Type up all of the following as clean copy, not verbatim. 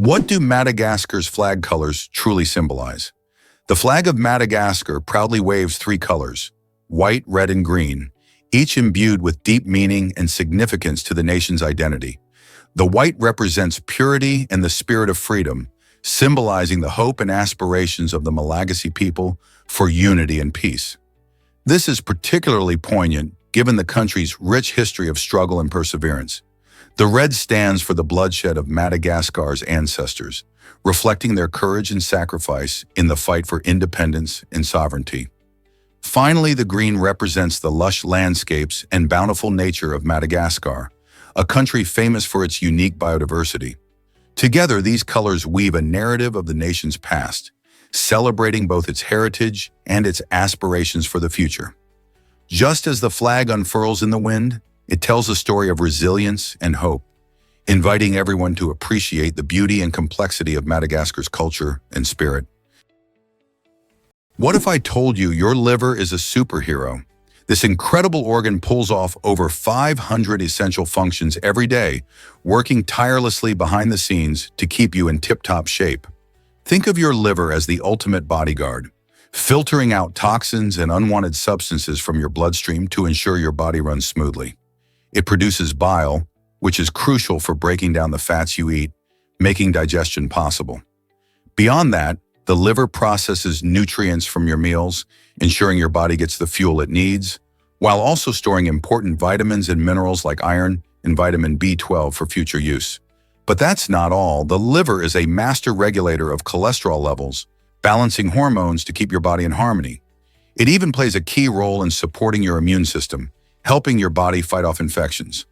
What do Madagascar's flag colors truly symbolize? The flag of Madagascar proudly waves three colors: white, red, and green, each imbued with deep meaning and significance to the nation's identity. The white represents purity and the spirit of freedom, symbolizing the hope and aspirations of the Malagasy people for unity and peace. This is particularly poignant given the country's rich history of struggle and perseverance. The red stands for the bloodshed of Madagascar's ancestors, reflecting their courage and sacrifice in the fight for independence and sovereignty. Finally, the green represents the lush landscapes and bountiful nature of Madagascar, a country famous for its unique biodiversity. Together, these colors weave a narrative of the nation's past, celebrating both its heritage and its aspirations for the future. Just as the flag unfurls in the wind, it tells a story of resilience and hope, inviting everyone to appreciate the beauty and complexity of Madagascar's culture and spirit. What if I told you your liver is a superhero? This incredible organ pulls off over 500 essential functions every day, working tirelessly behind the scenes to keep you in tip-top shape. Think of your liver as the ultimate bodyguard, filtering out toxins and unwanted substances from your bloodstream to ensure your body runs smoothly. It produces bile, which is crucial for breaking down the fats you eat, making digestion possible. Beyond that, the liver processes nutrients from your meals, ensuring your body gets the fuel it needs, while also storing important vitamins and minerals like iron and vitamin B12 for future use. But that's not all. The liver is a master regulator of cholesterol levels, balancing hormones to keep your body in harmony. It even plays a key role in supporting your immune system, helping your body fight off infections.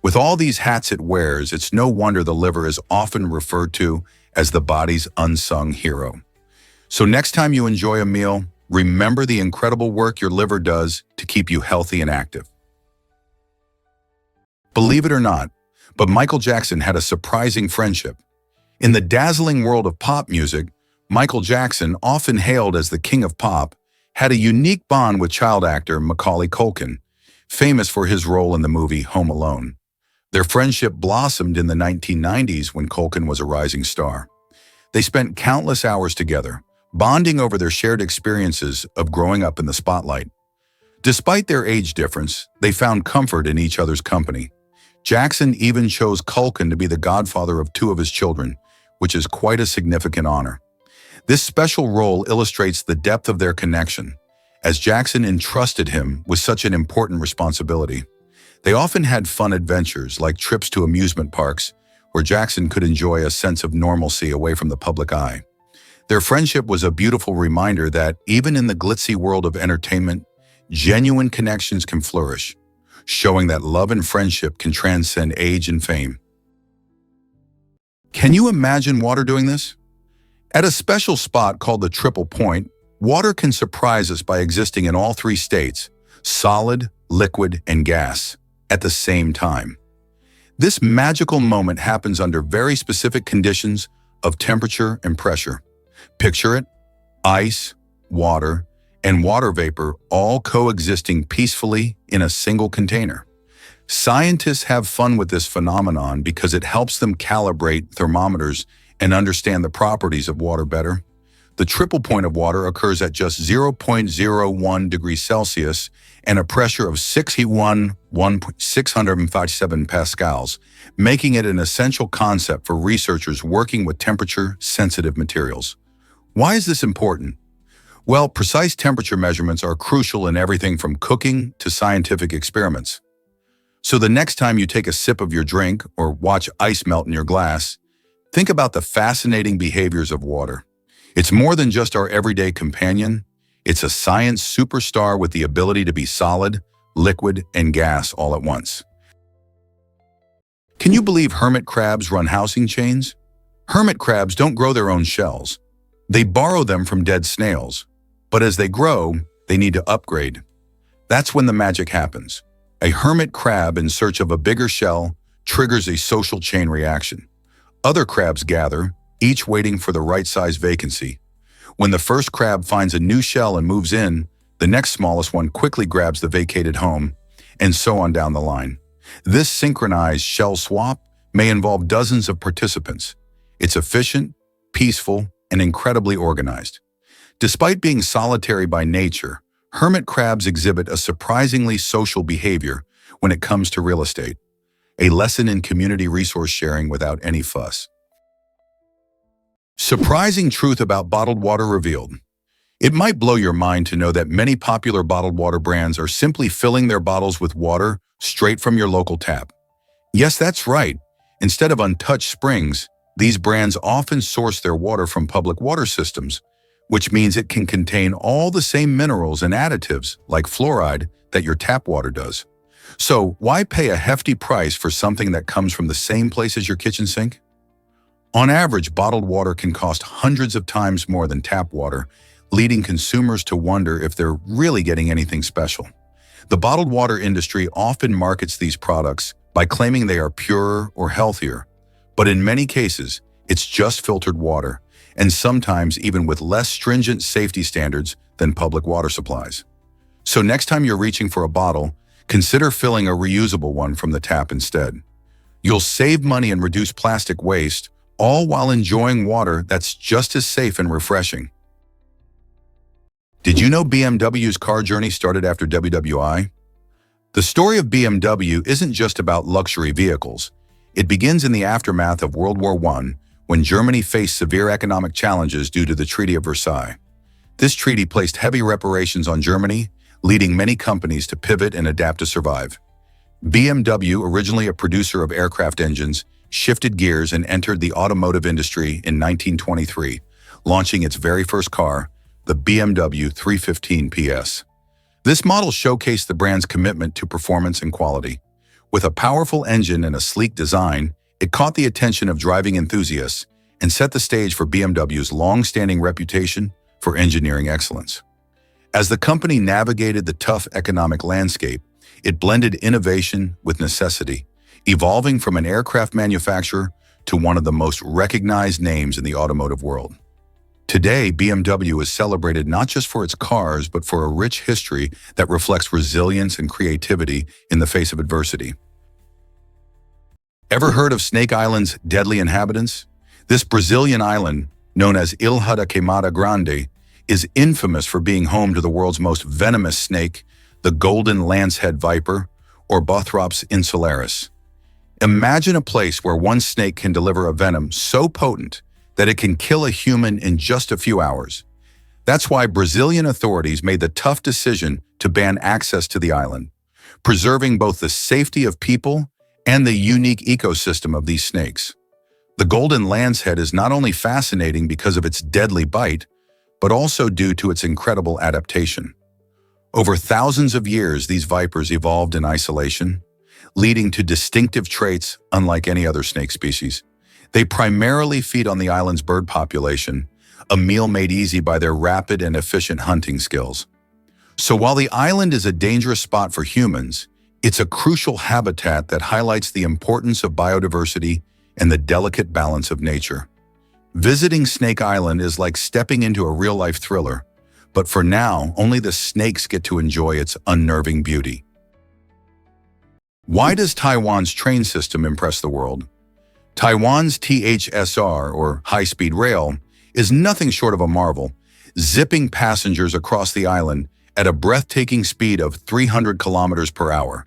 With all these hats it wears, it's no wonder the liver is often referred to as the body's unsung hero. So next time you enjoy a meal, remember the incredible work your liver does to keep you healthy and active. Believe it or not, but Michael Jackson had a surprising friendship. In the dazzling world of pop music, Michael Jackson, often hailed as the king of pop, had a unique bond with child actor Macaulay Culkin, famous for his role in the movie Home Alone. Their friendship blossomed in the 1990s when Culkin was a rising star. They spent countless hours together, bonding over their shared experiences of growing up in the spotlight. Despite their age difference, they found comfort in each other's company. Jackson even chose Culkin to be the godfather of two of his children, which is quite a significant honor. This special role illustrates the depth of their connection, as Jackson entrusted him with such an important responsibility. They often had fun adventures like trips to amusement parks, where Jackson could enjoy a sense of normalcy away from the public eye. Their friendship was a beautiful reminder that even in the glitzy world of entertainment, genuine connections can flourish, showing that love and friendship can transcend age and fame. Can you imagine water doing this? At a special spot called the Triple Point, water can surprise us by existing in all three states, solid, liquid, and gas, at the same time. This magical moment happens under very specific conditions of temperature and pressure. Picture it: ice, water, and water vapor all coexisting peacefully in a single container. Scientists have fun with this phenomenon because it helps them calibrate thermometers and understand the properties of water better. The triple point of water occurs at just 0.01 degrees Celsius and a pressure of 657 pascals, making it an essential concept for researchers working with temperature-sensitive materials. Why is this important? Well, precise temperature measurements are crucial in everything from cooking to scientific experiments. So the next time you take a sip of your drink or watch ice melt in your glass, think about the fascinating behaviors of water. It's more than just our everyday companion. It's a science superstar with the ability to be solid, liquid, and gas all at once. Can you believe hermit crabs run housing chains? Hermit crabs don't grow their own shells. They borrow them from dead snails. But as they grow, they need to upgrade. That's when the magic happens. A hermit crab in search of a bigger shell triggers a social chain reaction. Other crabs gather, each waiting for the right size vacancy. When the first crab finds a new shell and moves in, the next smallest one quickly grabs the vacated home, and so on down the line. This synchronized shell swap may involve dozens of participants, It's efficient, peaceful, and incredibly organized. Despite being solitary by nature, hermit crabs exhibit a surprisingly social behavior when it comes to real estate, a lesson in community resource sharing without any fuss. Surprising truth about bottled water revealed. It might blow your mind to know that many popular bottled water brands are simply filling their bottles with water straight from your local tap. Yes, that's right. Instead of untouched springs, these brands often source their water from public water systems, which means it can contain all the same minerals and additives, like fluoride, that your tap water does. So why pay a hefty price for something that comes from the same place as your kitchen sink? On average, bottled water can cost hundreds of times more than tap water, leading consumers to wonder if they're really getting anything special. The bottled water industry often markets these products by claiming they are purer or healthier, but in many cases, it's just filtered water, and sometimes even with less stringent safety standards than public water supplies. So next time you're reaching for a bottle, consider filling a reusable one from the tap instead. You'll save money and reduce plastic waste, all while enjoying water that's just as safe and refreshing. Did you know BMW's car journey started after WWI? The story of BMW isn't just about luxury vehicles. It begins in the aftermath of World War I, when Germany faced severe economic challenges due to the Treaty of Versailles. This treaty placed heavy reparations on Germany, leading many companies to pivot and adapt to survive. BMW, originally a producer of aircraft engines, shifted gears and entered the automotive industry in 1923, launching its very first car, the BMW 315 PS. This model showcased the brand's commitment to performance and quality. With a powerful engine and a sleek design, it caught the attention of driving enthusiasts and set the stage for BMW's long-standing reputation for engineering excellence. As the company navigated the tough economic landscape, it blended innovation with necessity, evolving from an aircraft manufacturer to one of the most recognized names in the automotive world. Today, BMW is celebrated not just for its cars, but for a rich history that reflects resilience and creativity in the face of adversity. Ever heard of Snake Island's deadly inhabitants? This Brazilian island, known as Ilha da Queimada Grande, is infamous for being home to the world's most venomous snake, the golden lancehead viper, or Bothrops insularis. Imagine a place where one snake can deliver a venom so potent that it can kill a human in just a few hours. That's why Brazilian authorities made the tough decision to ban access to the island, preserving both the safety of people and the unique ecosystem of these snakes. The golden lancehead is not only fascinating because of its deadly bite, but also due to its incredible adaptation. Over thousands of years, these vipers evolved in isolation, leading to distinctive traits unlike any other snake species. They primarily feed on the island's bird population, a meal made easy by their rapid and efficient hunting skills. So while the island is a dangerous spot for humans, it's a crucial habitat that highlights the importance of biodiversity and the delicate balance of nature. Visiting Snake Island is like stepping into a real-life thriller, but for now, only the snakes get to enjoy its unnerving beauty. Why does Taiwan's train system impress the world? Taiwan's THSR, or high-speed rail, is nothing short of a marvel, zipping passengers across the island at a breathtaking speed of 300 kilometers per hour.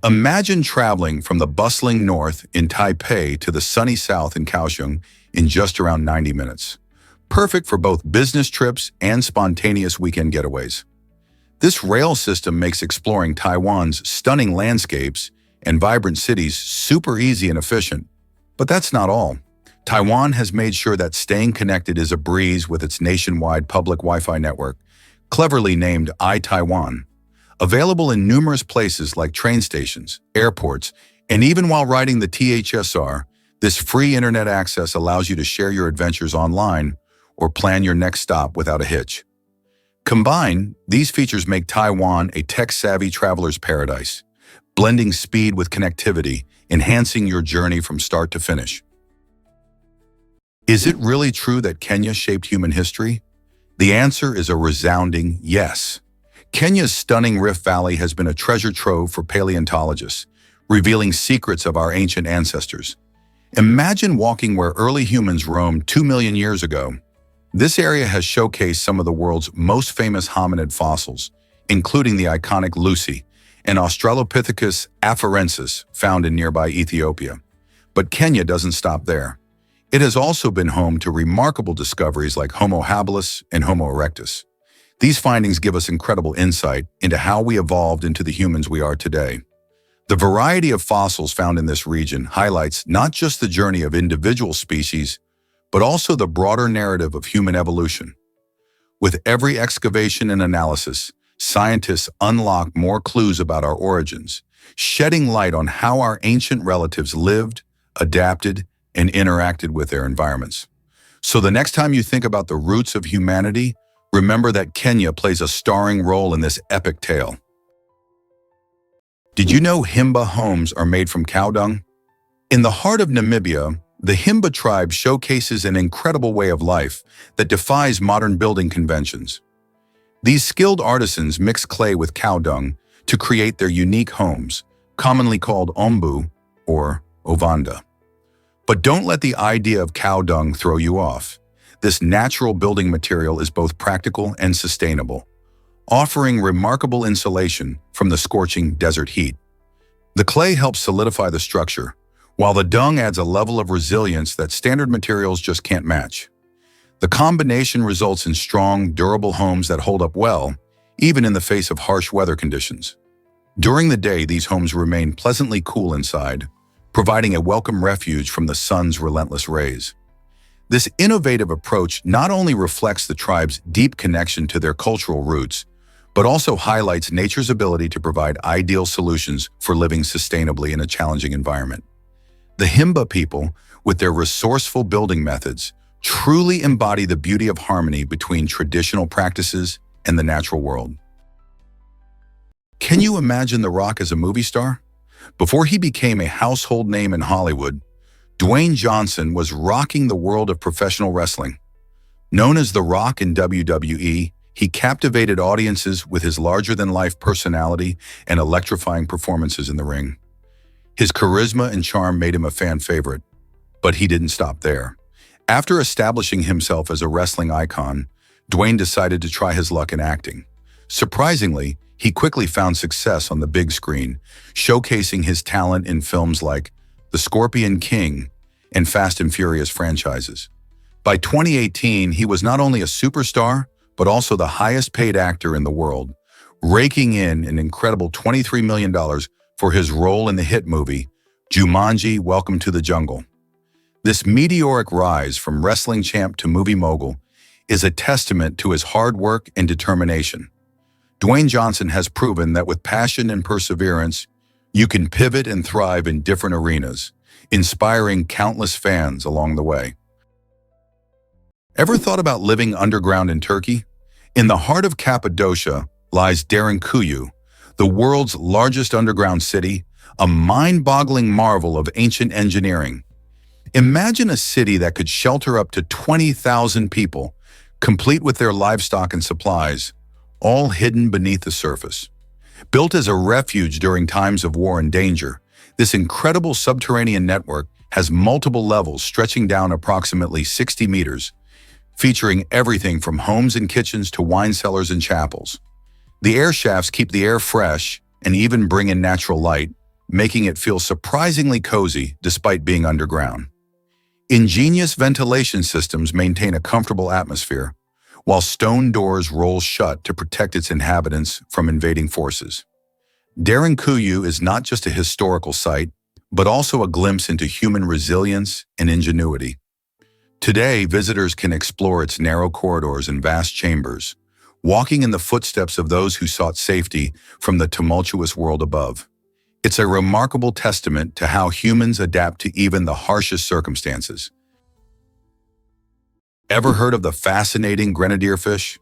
Imagine traveling from the bustling north in Taipei to the sunny south in Kaohsiung in just around 90 minutes. Perfect for both business trips and spontaneous weekend getaways. This rail system makes exploring Taiwan's stunning landscapes and vibrant cities super easy and efficient. But that's not all. Taiwan has made sure that staying connected is a breeze with its nationwide public Wi-Fi network, cleverly named iTaiwan. Available in numerous places like train stations, airports, and even while riding the THSR, this free internet access allows you to share your adventures online or plan your next stop without a hitch. Combined, these features make Taiwan a tech-savvy traveler's paradise, blending speed with connectivity, enhancing your journey from start to finish. Is it really true that Kenya shaped human history? The answer is a resounding yes. Kenya's stunning Rift Valley has been a treasure trove for paleontologists, revealing secrets of our ancient ancestors. Imagine walking where early humans roamed 2 million years ago. This area has showcased some of the world's most famous hominid fossils, including the iconic Lucy and Australopithecus afarensis found in nearby Ethiopia. But Kenya doesn't stop there. It has also been home to remarkable discoveries like Homo habilis and Homo erectus. These findings give us incredible insight into how we evolved into the humans we are today. The variety of fossils found in this region highlights not just the journey of individual species, but also the broader narrative of human evolution. With every excavation and analysis, scientists unlock more clues about our origins, shedding light on how our ancient relatives lived, adapted, and interacted with their environments. So the next time you think about the roots of humanity, remember that Kenya plays a starring role in this epic tale. Did you know Himba homes are made from cow dung? In the heart of Namibia, the Himba tribe showcases an incredible way of life that defies modern building conventions. These skilled artisans mix clay with cow dung to create their unique homes, commonly called ombu or ovanda. But don't let the idea of cow dung throw you off. This natural building material is both practical and sustainable, offering remarkable insulation from the scorching desert heat. The clay helps solidify the structure, while the dung adds a level of resilience that standard materials just can't match. The combination results in strong, durable homes that hold up well, even in the face of harsh weather conditions. During the day, these homes remain pleasantly cool inside, providing a welcome refuge from the sun's relentless rays. This innovative approach not only reflects the tribe's deep connection to their cultural roots, but also highlights nature's ability to provide ideal solutions for living sustainably in a challenging environment. The Himba people, with their resourceful building methods, truly embody the beauty of harmony between traditional practices and the natural world. Can you imagine The Rock as a movie star? Before he became a household name in Hollywood, Dwayne Johnson was rocking the world of professional wrestling. Known as The Rock in WWE, he captivated audiences with his larger-than-life personality and electrifying performances in the ring. His charisma and charm made him a fan favorite, but he didn't stop there. After establishing himself as a wrestling icon, Dwayne decided to try his luck in acting. Surprisingly, he quickly found success on the big screen, showcasing his talent in films like The Scorpion King and Fast and Furious franchises. By 2018, he was not only a superstar, but also the highest-paid actor in the world, raking in an incredible $23 million for his role in the hit movie, Jumanji: Welcome to the Jungle. This meteoric rise from wrestling champ to movie mogul is a testament to his hard work and determination. Dwayne Johnson has proven that with passion and perseverance, you can pivot and thrive in different arenas, inspiring countless fans along the way. Ever thought about living underground in Turkey? In the heart of Cappadocia lies Derinkuyu, the world's largest underground city, a mind-boggling marvel of ancient engineering. Imagine a city that could shelter up to 20,000 people, complete with their livestock and supplies, all hidden beneath the surface. Built as a refuge during times of war and danger, this incredible subterranean network has multiple levels stretching down approximately 60 meters, featuring everything from homes and kitchens to wine cellars and chapels. The air shafts keep the air fresh and even bring in natural light, making it feel surprisingly cozy despite being underground. Ingenious ventilation systems maintain a comfortable atmosphere, while stone doors roll shut to protect its inhabitants from invading forces. Derinkuyu is not just a historical site, but also a glimpse into human resilience and ingenuity. Today, visitors can explore its narrow corridors and vast chambers, walking in the footsteps of those who sought safety from the tumultuous world above. It's a remarkable testament to how humans adapt to even the harshest circumstances. Ever heard of the fascinating grenadier fish?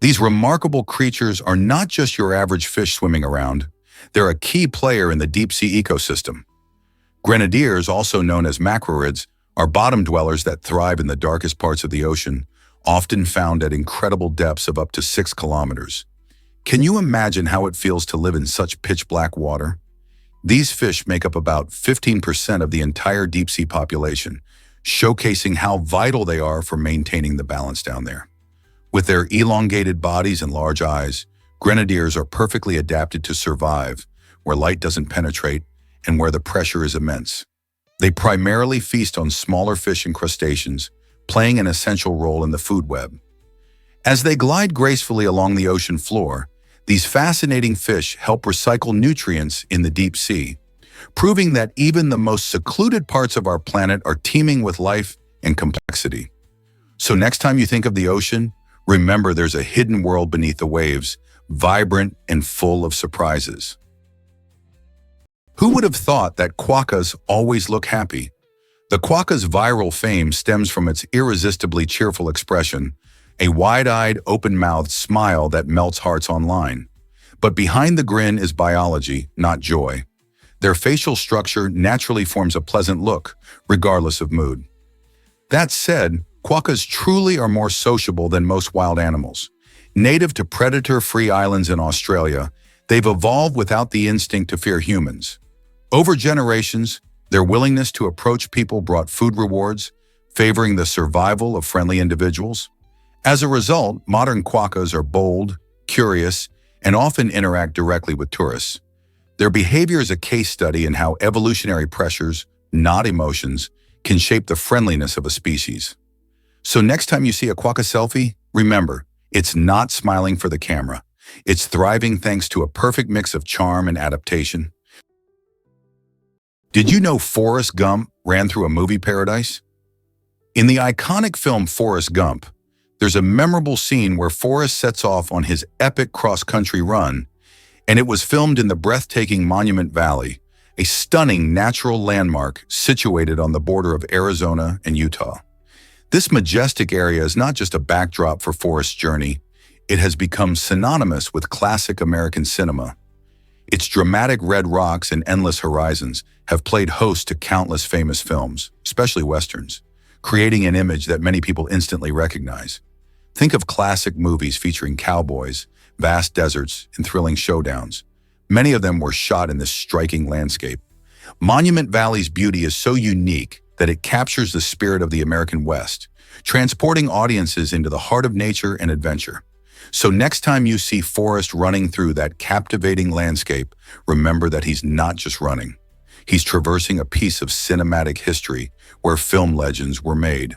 These remarkable creatures are not just your average fish swimming around. They're a key player in the deep-sea ecosystem. Grenadiers, also known as macrorids, are bottom dwellers that thrive in the darkest parts of the ocean, often found at incredible depths of up to 6 kilometers. Can you imagine how it feels to live in such pitch-black water? These fish make up about 15% of the entire deep-sea population, showcasing how vital they are for maintaining the balance down there. With their elongated bodies and large eyes, grenadiers are perfectly adapted to survive where light doesn't penetrate and where the pressure is immense. They primarily feast on smaller fish and crustaceans, playing an essential role in the food web. As they glide gracefully along the ocean floor, these fascinating fish help recycle nutrients in the deep sea, proving that even the most secluded parts of our planet are teeming with life and complexity. So next time you think of the ocean, remember there's a hidden world beneath the waves, vibrant and full of surprises. Who would have thought that quokkas always look happy? The quokka's viral fame stems from its irresistibly cheerful expression, a wide-eyed, open-mouthed smile that melts hearts online. But behind the grin is biology, not joy. Their facial structure naturally forms a pleasant look, regardless of mood. That said, quokkas truly are more sociable than most wild animals. Native to predator-free islands in Australia, they've evolved without the instinct to fear humans. Over generations, their willingness to approach people brought food rewards, favoring the survival of friendly individuals. As a result, modern quokkas are bold, curious, and often interact directly with tourists. Their behavior is a case study in how evolutionary pressures, not emotions, can shape the friendliness of a species. So next time you see a quokka selfie, remember, it's not smiling for the camera. It's thriving thanks to a perfect mix of charm and adaptation. Did you know Forrest Gump ran through a movie paradise? In the iconic film Forrest Gump, there's a memorable scene where Forrest sets off on his epic cross-country run, and it was filmed in the breathtaking Monument Valley, a stunning natural landmark situated on the border of Arizona and Utah. This majestic area is not just a backdrop for Forrest's journey, it has become synonymous with classic American cinema. Its dramatic red rocks and endless horizons have played host to countless famous films, especially westerns, creating an image that many people instantly recognize. Think of classic movies featuring cowboys, vast deserts, and thrilling showdowns. Many of them were shot in this striking landscape. Monument Valley's beauty is so unique that it captures the spirit of the American West, transporting audiences into the heart of nature and adventure. So next time you see Forrest running through that captivating landscape, remember that he's not just running. He's traversing a piece of cinematic history where film legends were made.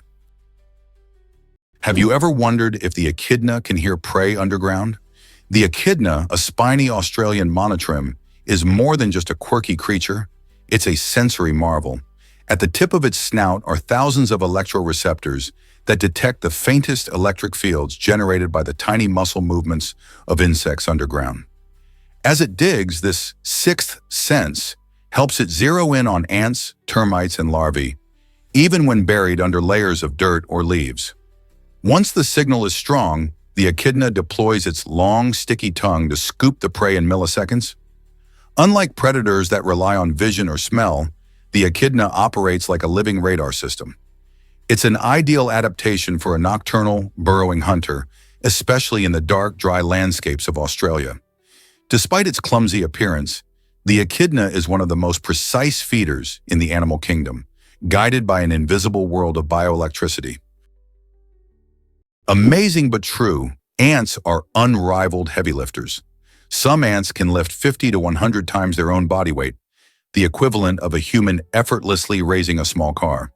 Have you ever wondered if the echidna can hear prey underground? The echidna, a spiny Australian monotrim, is more than just a quirky creature. It's a sensory marvel. At the tip of its snout are thousands of electroreceptors that detect the faintest electric fields generated by the tiny muscle movements of insects underground. As it digs, this sixth sense helps it zero in on ants, termites, and larvae, even when buried under layers of dirt or leaves. Once the signal is strong, the echidna deploys its long, sticky tongue to scoop the prey in milliseconds. Unlike predators that rely on vision or smell, the echidna operates like a living radar system. It's an ideal adaptation for a nocturnal, burrowing hunter, especially in the dark, dry landscapes of Australia. Despite its clumsy appearance, the echidna is one of the most precise feeders in the animal kingdom, guided by an invisible world of bioelectricity. Amazing but true, ants are unrivaled heavy lifters. Some ants can lift 50 to 100 times their own body weight, the equivalent of a human effortlessly raising a small car.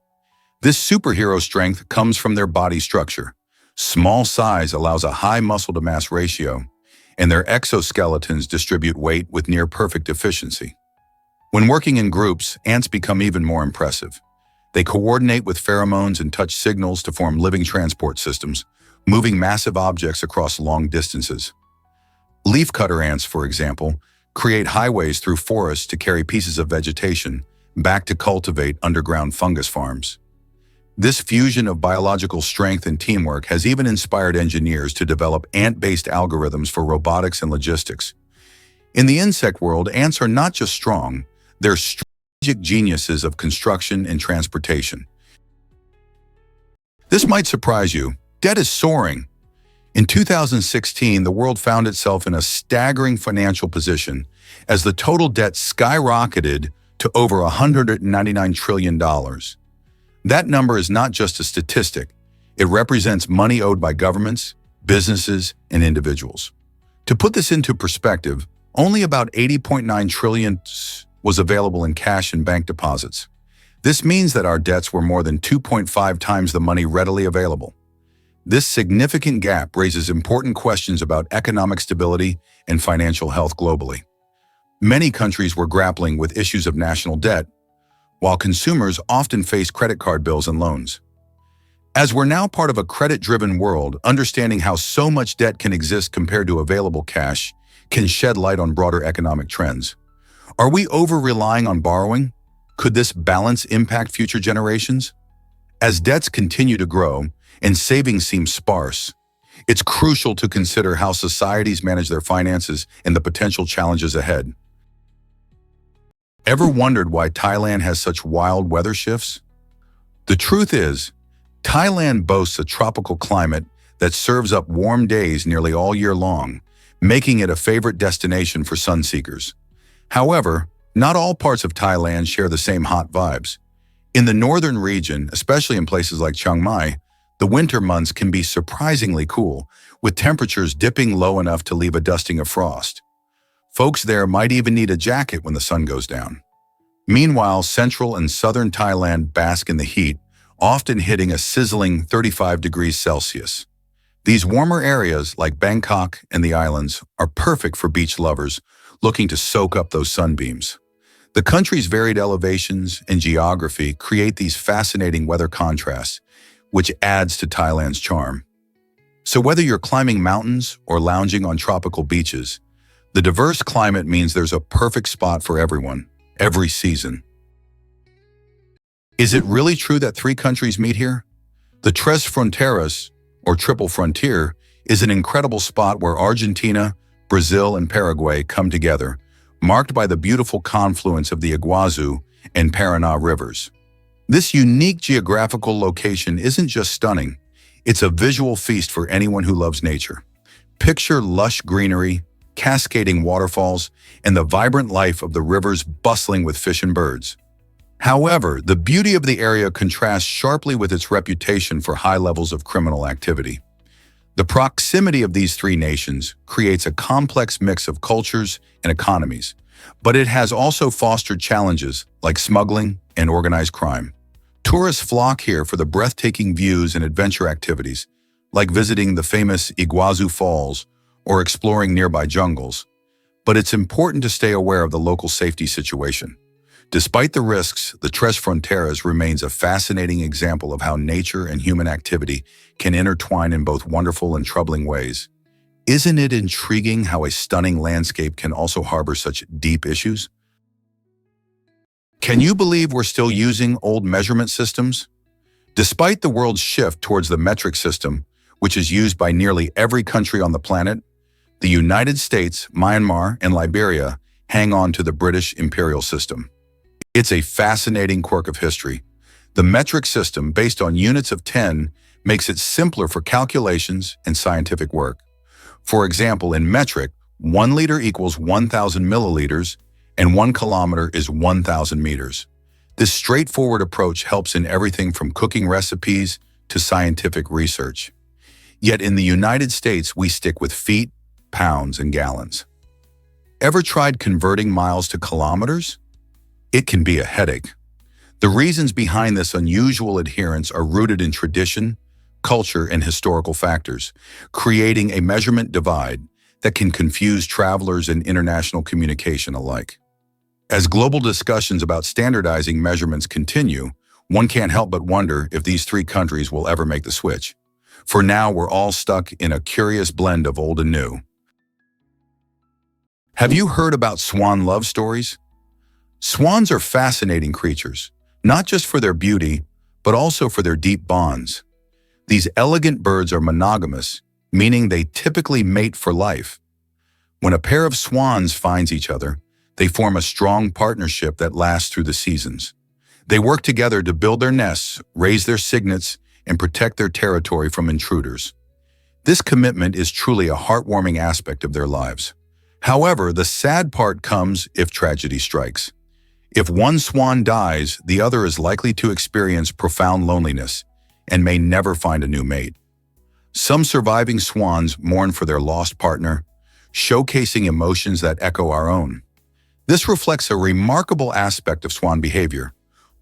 This superhero strength comes from their body structure. Small size allows a high muscle-to-mass ratio, and their exoskeletons distribute weight with near-perfect efficiency. When working in groups, ants become even more impressive. They coordinate with pheromones and touch signals to form living transport systems, moving massive objects across long distances. Leafcutter ants, for example, create highways through forests to carry pieces of vegetation back to cultivate underground fungus farms. This fusion of biological strength and teamwork has even inspired engineers to develop ant-based algorithms for robotics and logistics. In the insect world, ants are not just strong, they're strategic geniuses of construction and transportation. This might surprise you. Debt is soaring. In 2016, the world found itself in a staggering financial position as the total debt skyrocketed to over $199 trillion. That number is not just a statistic. It represents money owed by governments, businesses, and individuals. To put this into perspective, only about $80.9 trillion was available in cash and bank deposits. This means that our debts were more than 2.5 times the money readily available. This significant gap raises important questions about economic stability and financial health globally. Many countries were grappling with issues of national debt, while consumers often face credit card bills and loans. As we're now part of a credit-driven world, understanding how so much debt can exist compared to available cash can shed light on broader economic trends. Are we over-relying on borrowing? Could this balance impact future generations? As debts continue to grow and savings seem sparse, it's crucial to consider how societies manage their finances and the potential challenges ahead. Ever wondered why Thailand has such wild weather shifts? The truth is, Thailand boasts a tropical climate that serves up warm days nearly all year long, making it a favorite destination for sun seekers. However, not all parts of Thailand share the same hot vibes. In the northern region, especially in places like Chiang Mai, the winter months can be surprisingly cool, with temperatures dipping low enough to leave a dusting of frost. Folks there might even need a jacket when the sun goes down. Meanwhile, central and southern Thailand bask in the heat, often hitting a sizzling 35 degrees Celsius. These warmer areas, like Bangkok and the islands, are perfect for beach lovers looking to soak up those sunbeams. The country's varied elevations and geography create these fascinating weather contrasts, which adds to Thailand's charm. So whether you're climbing mountains or lounging on tropical beaches, the diverse climate means there's a perfect spot for everyone, every season. Is it really true that three countries meet here? The Tres Fronteras, or Triple Frontier, is an incredible spot where Argentina, Brazil, and Paraguay come together, marked by the beautiful confluence of the Iguazu and Paraná rivers. This unique geographical location isn't just stunning, it's a visual feast for anyone who loves nature. Picture lush greenery, cascading waterfalls, and the vibrant life of the rivers bustling with fish and birds. However, the beauty of the area contrasts sharply with its reputation for high levels of criminal activity. The proximity of these three nations creates a complex mix of cultures and economies, but it has also fostered challenges like smuggling and organized crime. Tourists flock here for the breathtaking views and adventure activities, like visiting the famous Iguazu Falls or exploring nearby jungles, but it's important to stay aware of the local safety situation. Despite the risks, the Tres Fronteras remains a fascinating example of how nature and human activity can intertwine in both wonderful and troubling ways. Isn't it intriguing how a stunning landscape can also harbor such deep issues? Can you believe we're still using old measurement systems? Despite the world's shift towards the metric system, which is used by nearly every country on the planet, the United States, Myanmar, and Liberia hang on to the British imperial system. It's a fascinating quirk of history. The metric system, based on units of 10, makes it simpler for calculations and scientific work. For example, in metric, 1 liter equals 1,000 milliliters, and 1 kilometer is 1,000 meters. This straightforward approach helps in everything from cooking recipes to scientific research. Yet in the United States, we stick with feet, pounds, and gallons. Ever tried converting miles to kilometers? It can be a headache. The reasons behind this unusual adherence are rooted in tradition, culture, and historical factors, creating a measurement divide that can confuse travelers and international communication alike. As global discussions about standardizing measurements continue, one can't help but wonder if these three countries will ever make the switch. For now, we're all stuck in a curious blend of old and new. Have you heard about swan love stories? Swans are fascinating creatures, not just for their beauty, but also for their deep bonds. These elegant birds are monogamous, meaning they typically mate for life. When a pair of swans finds each other, they form a strong partnership that lasts through the seasons. They work together to build their nests, raise their cygnets, and protect their territory from intruders. This commitment is truly a heartwarming aspect of their lives. However, the sad part comes if tragedy strikes. If one swan dies, the other is likely to experience profound loneliness and may never find a new mate. Some surviving swans mourn for their lost partner, showcasing emotions that echo our own. This reflects a remarkable aspect of swan behavior: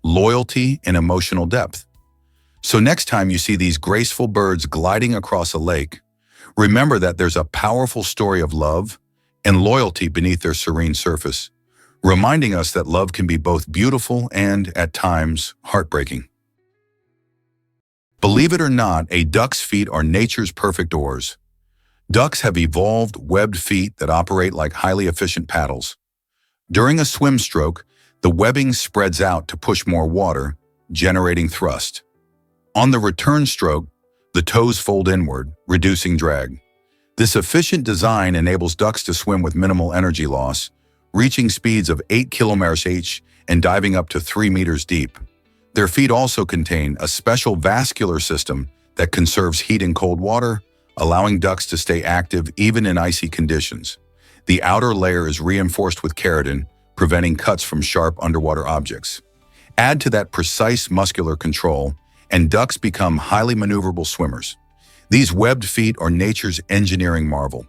loyalty and emotional depth. So next time you see these graceful birds gliding across a lake, remember that there's a powerful story of love and loyalty beneath their serene surface, reminding us that love can be both beautiful and, at times, heartbreaking. Believe it or not, a duck's feet are nature's perfect oars. Ducks have evolved webbed feet that operate like highly efficient paddles. During a swim stroke, the webbing spreads out to push more water, generating thrust. On the return stroke, the toes fold inward, reducing drag. This efficient design enables ducks to swim with minimal energy loss, reaching speeds of 8 km/h and diving up to 3 meters deep. Their feet also contain a special vascular system that conserves heat in cold water, allowing ducks to stay active even in icy conditions. The outer layer is reinforced with keratin, preventing cuts from sharp underwater objects. Add to that precise muscular control, and ducks become highly maneuverable swimmers. These webbed feet are nature's engineering marvel: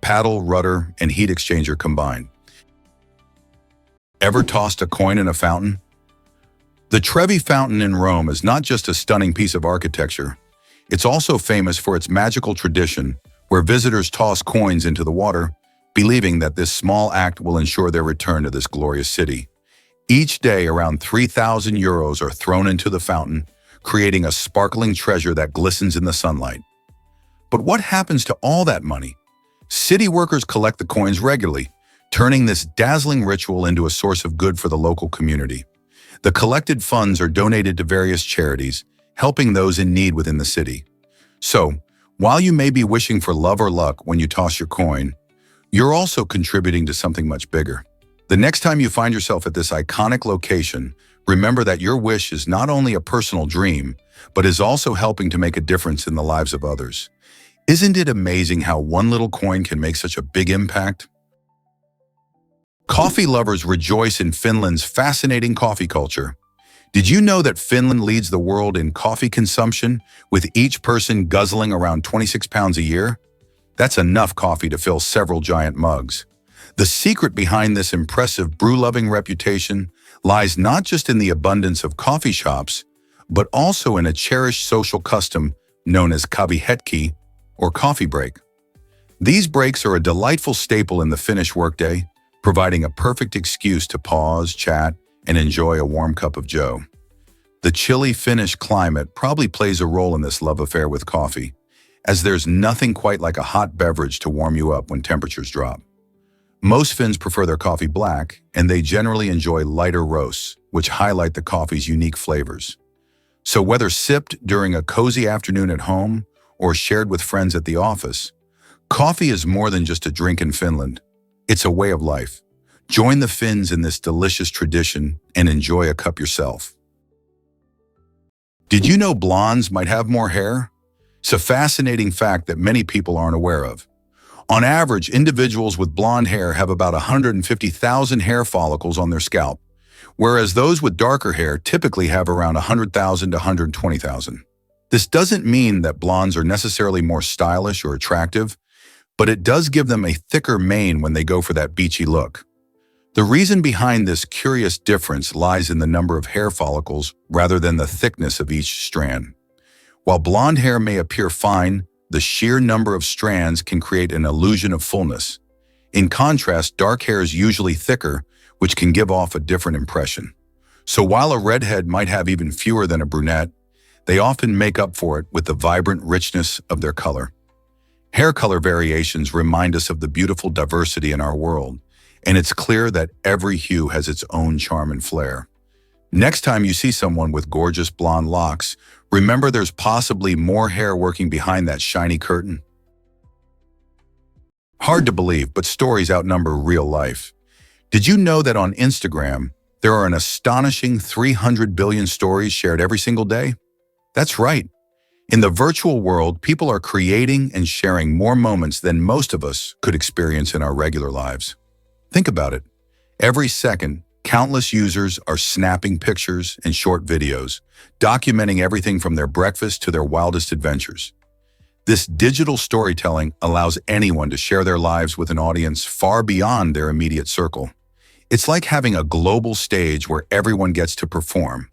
paddle, rudder, and heat exchanger combined. Ever tossed a coin in a fountain? The Trevi Fountain in Rome is not just a stunning piece of architecture. It's also famous for its magical tradition, where visitors toss coins into the water, believing that this small act will ensure their return to this glorious city. Each day, around 3,000 euros are thrown into the fountain, creating a sparkling treasure that glistens in the sunlight. But what happens to all that money? City workers collect the coins regularly, turning this dazzling ritual into a source of good for the local community. The collected funds are donated to various charities, helping those in need within the city. So, while you may be wishing for love or luck when you toss your coin, you're also contributing to something much bigger. The next time you find yourself at this iconic location, remember that your wish is not only a personal dream, but is also helping to make a difference in the lives of others. Isn't it amazing how one little coin can make such a big impact? Coffee lovers rejoice in Finland's fascinating coffee culture. Did you know that Finland leads the world in coffee consumption, with each person guzzling around 26 pounds a year? That's enough coffee to fill several giant mugs. The secret behind this impressive brew-loving reputation lies not just in the abundance of coffee shops, but also in a cherished social custom known as kahvihetki, or coffee break. These breaks are a delightful staple in the Finnish workday, providing a perfect excuse to pause, chat, and enjoy a warm cup of joe. The chilly Finnish climate probably plays a role in this love affair with coffee, as there's nothing quite like a hot beverage to warm you up when temperatures drop. Most Finns prefer their coffee black, and they generally enjoy lighter roasts, which highlight the coffee's unique flavors. So whether sipped during a cozy afternoon at home or shared with friends at the office, coffee is more than just a drink in Finland. It's a way of life. Join the Finns in this delicious tradition and enjoy a cup yourself. Did you know blondes might have more hair? It's a fascinating fact that many people aren't aware of. On average, individuals with blonde hair have about 150,000 hair follicles on their scalp, whereas those with darker hair typically have around 100,000 to 120,000. This doesn't mean that blondes are necessarily more stylish or attractive, but it does give them a thicker mane when they go for that beachy look. The reason behind this curious difference lies in the number of hair follicles rather than the thickness of each strand. While blonde hair may appear fine, the sheer number of strands can create an illusion of fullness. In contrast, dark hair is usually thicker, which can give off a different impression. So while a redhead might have even fewer than a brunette, they often make up for it with the vibrant richness of their color. Hair color variations remind us of the beautiful diversity in our world, and it's clear that every hue has its own charm and flair. Next time you see someone with gorgeous blonde locks, remember there's possibly more hair working behind that shiny curtain. Hard to believe, but stories outnumber real life. Did you know that on Instagram, there are an astonishing 300 billion stories shared every single day? That's right. In the virtual world, people are creating and sharing more moments than most of us could experience in our regular lives. Think about it. Every second, countless users are snapping pictures and short videos, documenting everything from their breakfast to their wildest adventures. This digital storytelling allows anyone to share their lives with an audience far beyond their immediate circle. It's like having a global stage where everyone gets to perform.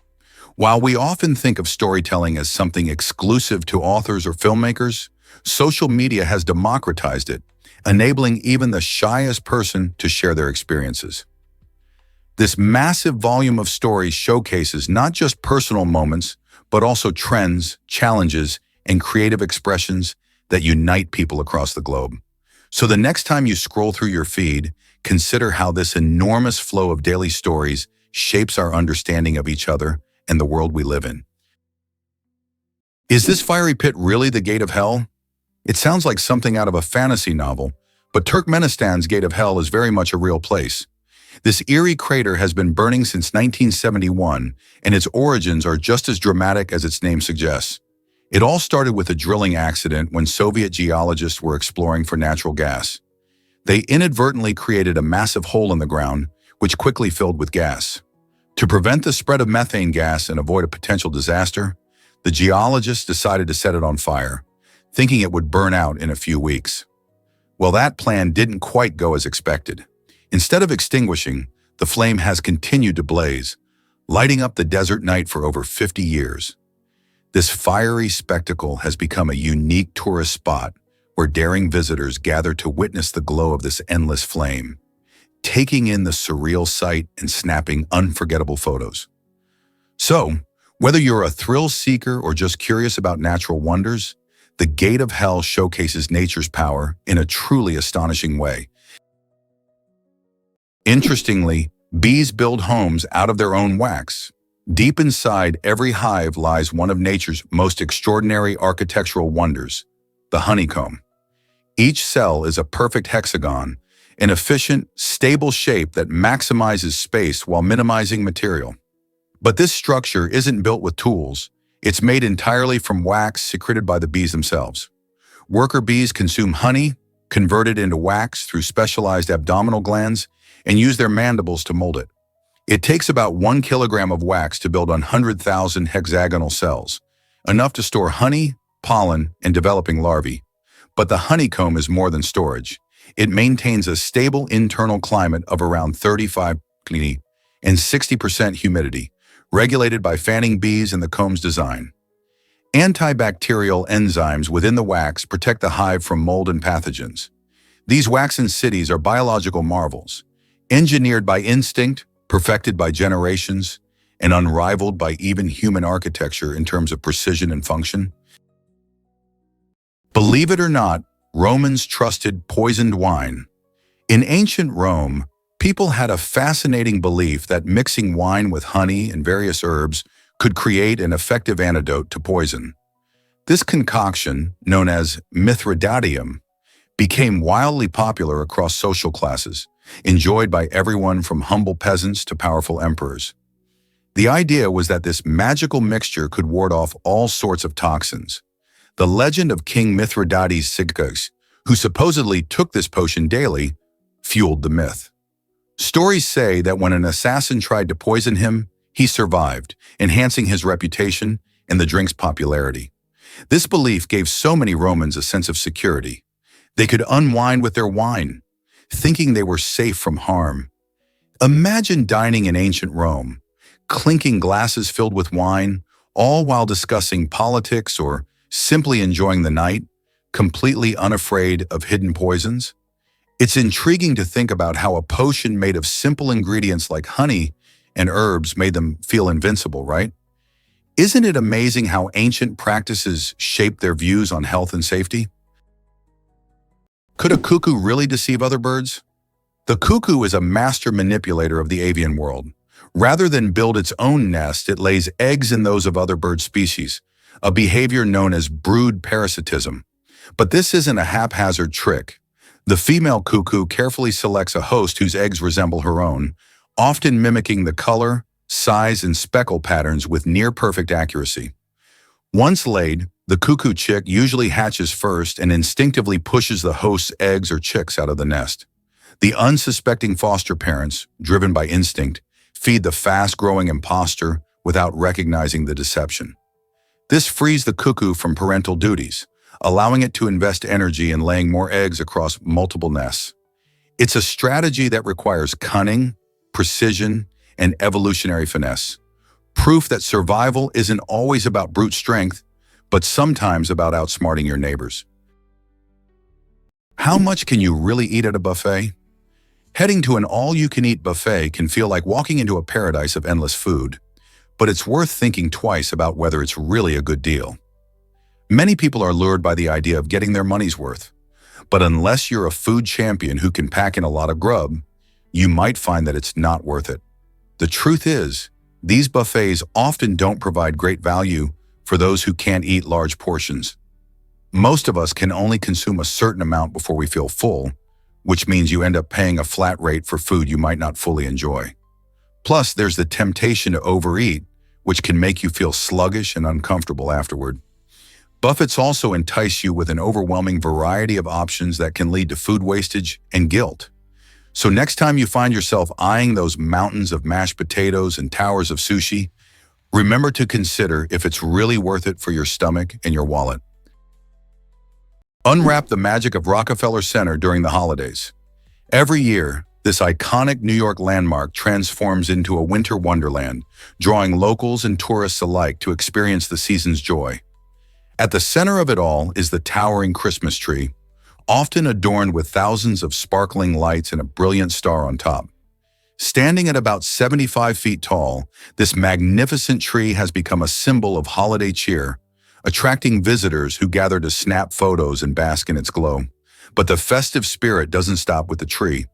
While we often think of storytelling as something exclusive to authors or filmmakers, social media has democratized it, enabling even the shyest person to share their experiences. This massive volume of stories showcases not just personal moments, but also trends, challenges, and creative expressions that unite people across the globe. So the next time you scroll through your feed, consider how this enormous flow of daily stories shapes our understanding of each other and the world we live in. Is this fiery pit really the gate of hell? It sounds like something out of a fantasy novel, but Turkmenistan's gate of hell is very much a real place. This eerie crater has been burning since 1971, and its origins are just as dramatic as its name suggests. It all started with a drilling accident when Soviet geologists were exploring for natural gas. They inadvertently created a massive hole in the ground, which quickly filled with gas. To prevent the spread of methane gas and avoid a potential disaster, the geologists decided to set it on fire, thinking it would burn out in a few weeks. Well, that plan didn't quite go as expected. Instead of extinguishing, the flame has continued to blaze, lighting up the desert night for over 50 years. This fiery spectacle has become a unique tourist spot where daring visitors gather to witness the glow of this endless flame, taking in the surreal sight and snapping unforgettable photos. So, whether you're a thrill seeker or just curious about natural wonders, the Gate of Hell showcases nature's power in a truly astonishing way. Interestingly, bees build homes out of their own wax. Deep inside every hive lies one of nature's most extraordinary architectural wonders, the honeycomb. Each cell is a perfect hexagon, an efficient, stable shape that maximizes space while minimizing material. But this structure isn't built with tools. It's made entirely from wax secreted by the bees themselves. Worker bees consume honey, convert it into wax through specialized abdominal glands, and use their mandibles to mold it. It takes about 1 kilogram of wax to build 100,000 hexagonal cells, enough to store honey, pollen, and developing larvae. But the honeycomb is more than storage. It maintains a stable internal climate of around 35 degrees and 60% humidity, regulated by fanning bees and the comb's design. Antibacterial enzymes within the wax protect the hive from mold and pathogens. These waxen cities are biological marvels, engineered by instinct, perfected by generations, and unrivaled by even human architecture in terms of precision and function. Believe it or not, Romans trusted poisoned wine. In ancient Rome, people had a fascinating belief that mixing wine with honey and various herbs could create an effective antidote to poison. This concoction, known as Mithridatium, became wildly popular across social classes, enjoyed by everyone from humble peasants to powerful emperors. The idea was that this magical mixture could ward off all sorts of toxins. The legend of King Mithridates Sigcus, who supposedly took this potion daily, fueled the myth. Stories say that when an assassin tried to poison him, he survived, enhancing his reputation and the drink's popularity. This belief gave so many Romans a sense of security. They could unwind with their wine, thinking they were safe from harm. Imagine dining in ancient Rome, clinking glasses filled with wine, all while discussing politics or simply enjoying the night, completely unafraid of hidden poisons. It's intriguing to think about how a potion made of simple ingredients like honey and herbs made them feel invincible, right? Isn't it amazing how ancient practices shaped their views on health and safety? Could a cuckoo really deceive other birds? The cuckoo is a master manipulator of the avian world. Rather than build its own nest, it lays eggs in those of other bird species, a behavior known as brood parasitism. But this isn't a haphazard trick. The female cuckoo carefully selects a host whose eggs resemble her own, often mimicking the color, size, and speckle patterns with near-perfect accuracy. Once laid, The cuckoo chick usually hatches first and instinctively pushes the host's eggs or chicks out of the nest. The unsuspecting foster parents, driven by instinct, feed the fast-growing imposter without recognizing the deception. This frees the cuckoo from parental duties, allowing it to invest energy in laying more eggs across multiple nests. It's a strategy that requires cunning, precision, and evolutionary finesse. Proof that survival isn't always about brute strength, but sometimes about outsmarting your neighbors. How much can you really eat at a buffet? Heading to an all-you-can-eat buffet can feel like walking into a paradise of endless food, but it's worth thinking twice about whether it's really a good deal. Many people are lured by the idea of getting their money's worth, but unless you're a food champion who can pack in a lot of grub, you might find that it's not worth it. The truth is, these buffets often don't provide great value for those who can't eat large portions. Most of us can only consume a certain amount before we feel full, which means you end up paying a flat rate for food you might not fully enjoy. Plus, there's the temptation to overeat, which can make you feel sluggish and uncomfortable afterward. Buffets also entice you with an overwhelming variety of options that can lead to food wastage and guilt. So next time you find yourself eyeing those mountains of mashed potatoes and towers of sushi, remember to consider if it's really worth it for your stomach and your wallet. Unwrap the magic of Rockefeller Center during the holidays. Every year, this iconic New York landmark transforms into a winter wonderland, drawing locals and tourists alike to experience the season's joy. At the center of it all is the towering Christmas tree, often adorned with thousands of sparkling lights and a brilliant star on top. Standing at about 75 feet tall, this magnificent tree has become a symbol of holiday cheer, attracting visitors who gather to snap photos and bask in its glow. But the festive spirit doesn't stop with the tree.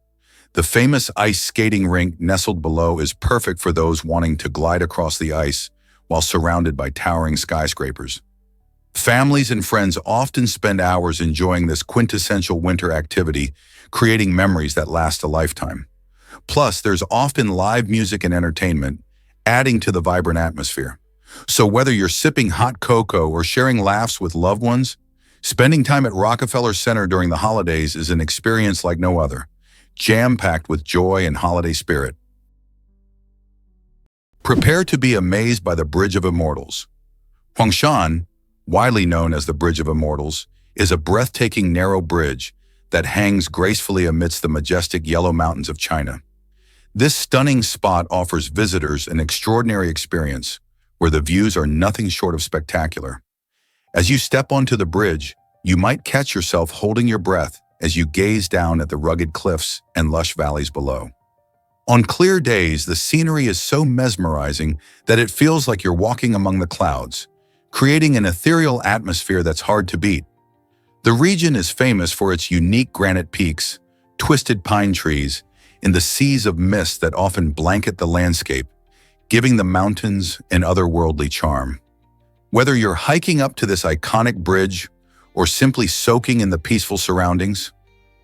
The famous ice skating rink nestled below is perfect for those wanting to glide across the ice while surrounded by towering skyscrapers. Families and friends often spend hours enjoying this quintessential winter activity, creating memories that last a lifetime. Plus, there's often live music and entertainment, adding to the vibrant atmosphere. So whether you're sipping hot cocoa or sharing laughs with loved ones, spending time at Rockefeller Center during the holidays is an experience like no other, jam-packed with joy and holiday spirit. Prepare to be amazed by the Bridge of Immortals. Huangshan, widely known as the Bridge of Immortals, is a breathtaking narrow bridge that hangs gracefully amidst the majestic yellow mountains of China. This stunning spot offers visitors an extraordinary experience where the views are nothing short of spectacular. As you step onto the bridge, you might catch yourself holding your breath as you gaze down at the rugged cliffs and lush valleys below. On clear days, the scenery is so mesmerizing that it feels like you're walking among the clouds, creating an ethereal atmosphere that's hard to beat. The region is famous for its unique granite peaks, twisted pine trees, and the seas of mist that often blanket the landscape, giving the mountains an otherworldly charm. Whether you're hiking up to this iconic bridge or simply soaking in the peaceful surroundings,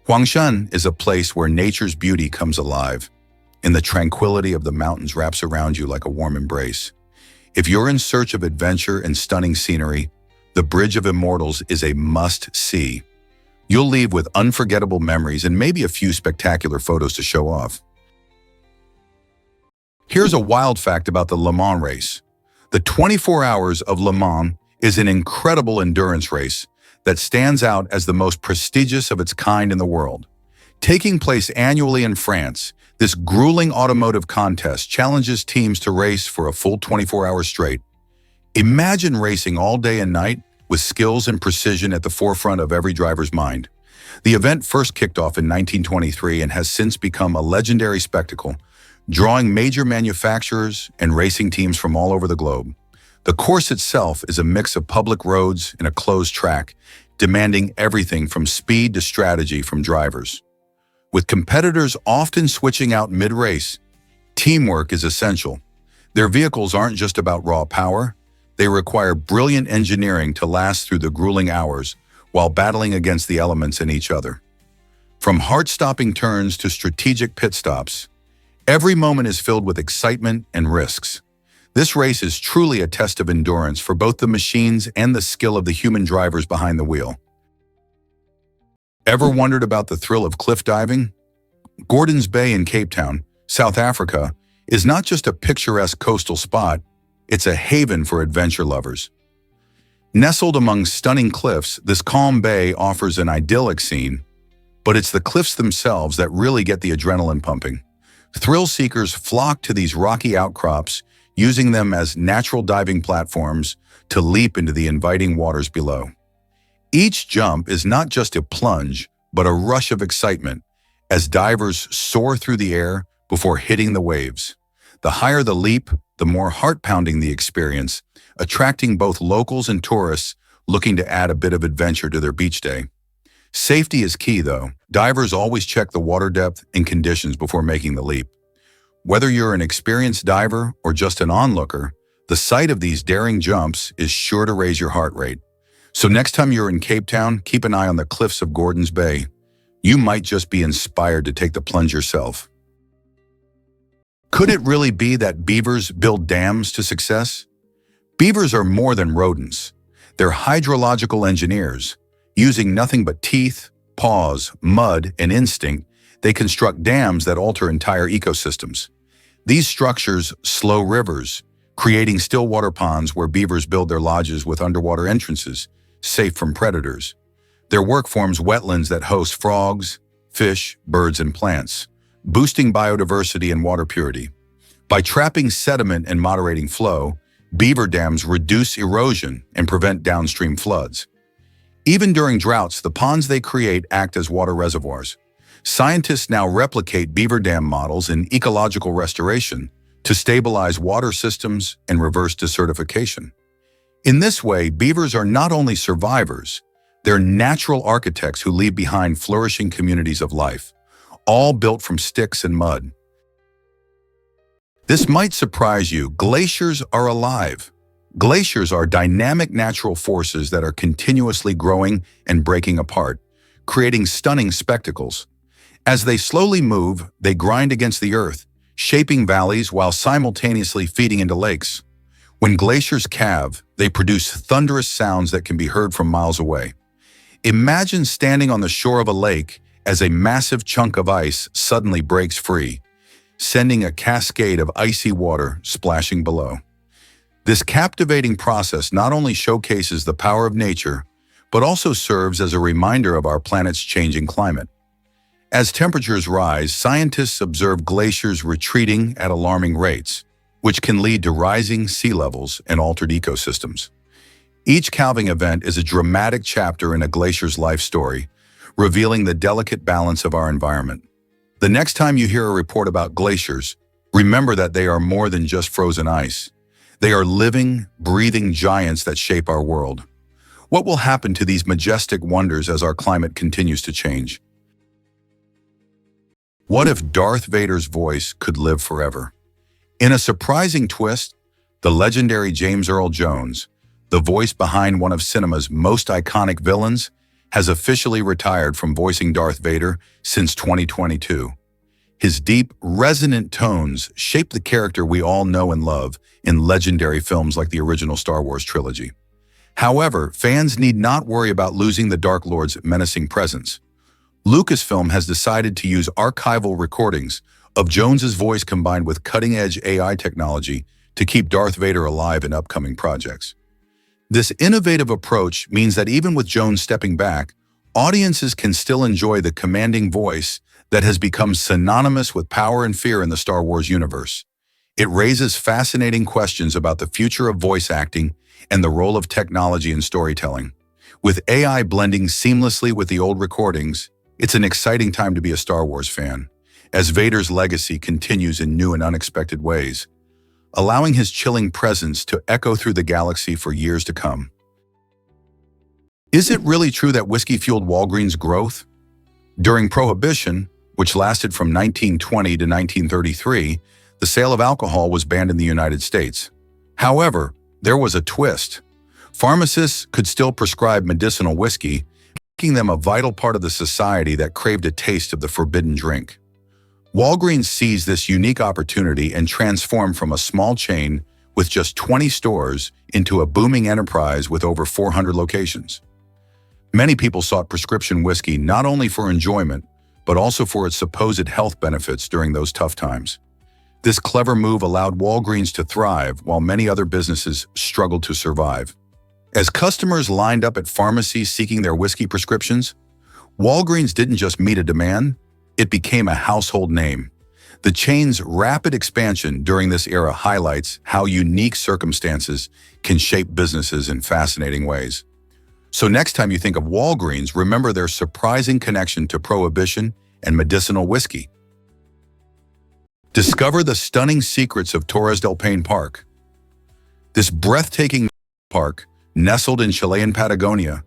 Huangshan is a place where nature's beauty comes alive, and the tranquility of the mountains wraps around you like a warm embrace. If you're in search of adventure and stunning scenery, the Bridge of Immortals is a must-see. You'll leave with unforgettable memories and maybe a few spectacular photos to show off. Here's a wild fact about the Le Mans race. The 24 Hours of Le Mans is an incredible endurance race that stands out as the most prestigious of its kind in the world. Taking place annually in France, this grueling automotive contest challenges teams to race for a full 24 hours straight. Imagine racing all day and night with skills and precision at the forefront of every driver's mind. The event first kicked off in 1923 and has since become a legendary spectacle, drawing major manufacturers and racing teams from all over the globe. The course itself is a mix of public roads and a closed track, demanding everything from speed to strategy from drivers. With competitors often switching out mid-race, teamwork is essential. Their vehicles aren't just about raw power, they require brilliant engineering to last through the grueling hours while battling against the elements and each other. From heart-stopping turns to strategic pit stops, every moment is filled with excitement and risks. This race is truly a test of endurance for both the machines and the skill of the human drivers behind the wheel. Ever wondered about the thrill of cliff diving? Gordons Bay in Cape Town, South Africa, is not just a picturesque coastal spot, it's a haven for adventure lovers. Nestled among stunning cliffs, this calm bay offers an idyllic scene, but it's the cliffs themselves that really get the adrenaline pumping. Thrill seekers flock to these rocky outcrops, using them as natural diving platforms to leap into the inviting waters below. Each jump is not just a plunge, but a rush of excitement as divers soar through the air before hitting the waves. The higher the leap, the more heart-pounding the experience, attracting both locals and tourists looking to add a bit of adventure to their beach day. Safety is key, though. Divers always check the water depth and conditions before making the leap. Whether you're an experienced diver or just an onlooker, the sight of these daring jumps is sure to raise your heart rate. So next time you're in Cape Town, keep an eye on the cliffs of Gordons Bay. You might just be inspired to take the plunge yourself. Could it really be that beavers build dams to success? Beavers are more than rodents. They're hydrological engineers. Using nothing but teeth, paws, mud, and instinct, they construct dams that alter entire ecosystems. These structures slow rivers, creating still water ponds where beavers build their lodges with underwater entrances, safe from predators. Their work forms wetlands that host frogs, fish, birds, and plants, boosting biodiversity and water purity. By trapping sediment and moderating flow, beaver dams reduce erosion and prevent downstream floods. Even during droughts, the ponds they create act as water reservoirs. Scientists now replicate beaver dam models in ecological restoration to stabilize water systems and reverse desertification. In this way, beavers are not only survivors, they're natural architects who leave behind flourishing communities of life, all built from sticks and mud. This might surprise you. Glaciers are alive. Glaciers are dynamic natural forces that are continuously growing and breaking apart, creating stunning spectacles. As they slowly move, they grind against the earth, shaping valleys while simultaneously feeding into lakes. When glaciers calve, they produce thunderous sounds that can be heard from miles away. Imagine standing on the shore of a lake as a massive chunk of ice suddenly breaks free, sending a cascade of icy water splashing below. This captivating process not only showcases the power of nature, but also serves as a reminder of our planet's changing climate. As temperatures rise, scientists observe glaciers retreating at alarming rates, which can lead to rising sea levels and altered ecosystems. Each calving event is a dramatic chapter in a glacier's life story, revealing the delicate balance of our environment. The next time you hear a report about glaciers, remember that they are more than just frozen ice. They are living, breathing giants that shape our world. What will happen to these majestic wonders as our climate continues to change? What if Darth Vader's voice could live forever? In a surprising twist, the legendary James Earl Jones, the voice behind one of cinema's most iconic villains, has officially retired from voicing Darth Vader since 2022. His deep, resonant tones shape the character we all know and love in legendary films like the original Star Wars trilogy. However, fans need not worry about losing the Dark Lord's menacing presence. Lucasfilm has decided to use archival recordings of Jones's voice combined with cutting-edge AI technology to keep Darth Vader alive in upcoming projects. This innovative approach means that even with Jones stepping back, audiences can still enjoy the commanding voice that has become synonymous with power and fear in the Star Wars universe. It raises fascinating questions about the future of voice acting and the role of technology in storytelling. With AI blending seamlessly with the old recordings, it's an exciting time to be a Star Wars fan, as Vader's legacy continues in new and unexpected ways, allowing his chilling presence to echo through the galaxy for years to come. Is it really true that whiskey fueled Walgreens' growth? During Prohibition, which lasted from 1920 to 1933, the sale of alcohol was banned in the United States. However, there was a twist. Pharmacists could still prescribe medicinal whiskey, making them a vital part of the society that craved a taste of the forbidden drink. Walgreens seized this unique opportunity and transformed from a small chain with just 20 stores into a booming enterprise with over 400 locations. Many people sought prescription whiskey not only for enjoyment, but also for its supposed health benefits during those tough times. This clever move allowed Walgreens to thrive while many other businesses struggled to survive. As customers lined up at pharmacies seeking their whiskey prescriptions, Walgreens didn't just meet a demand, it became a household name. The chain's rapid expansion during this era highlights how unique circumstances can shape businesses in fascinating ways. So next time you think of Walgreens, remember their surprising connection to prohibition and medicinal whiskey. Discover the stunning secrets of Torres del Paine Park. This breathtaking park, nestled in Chilean Patagonia,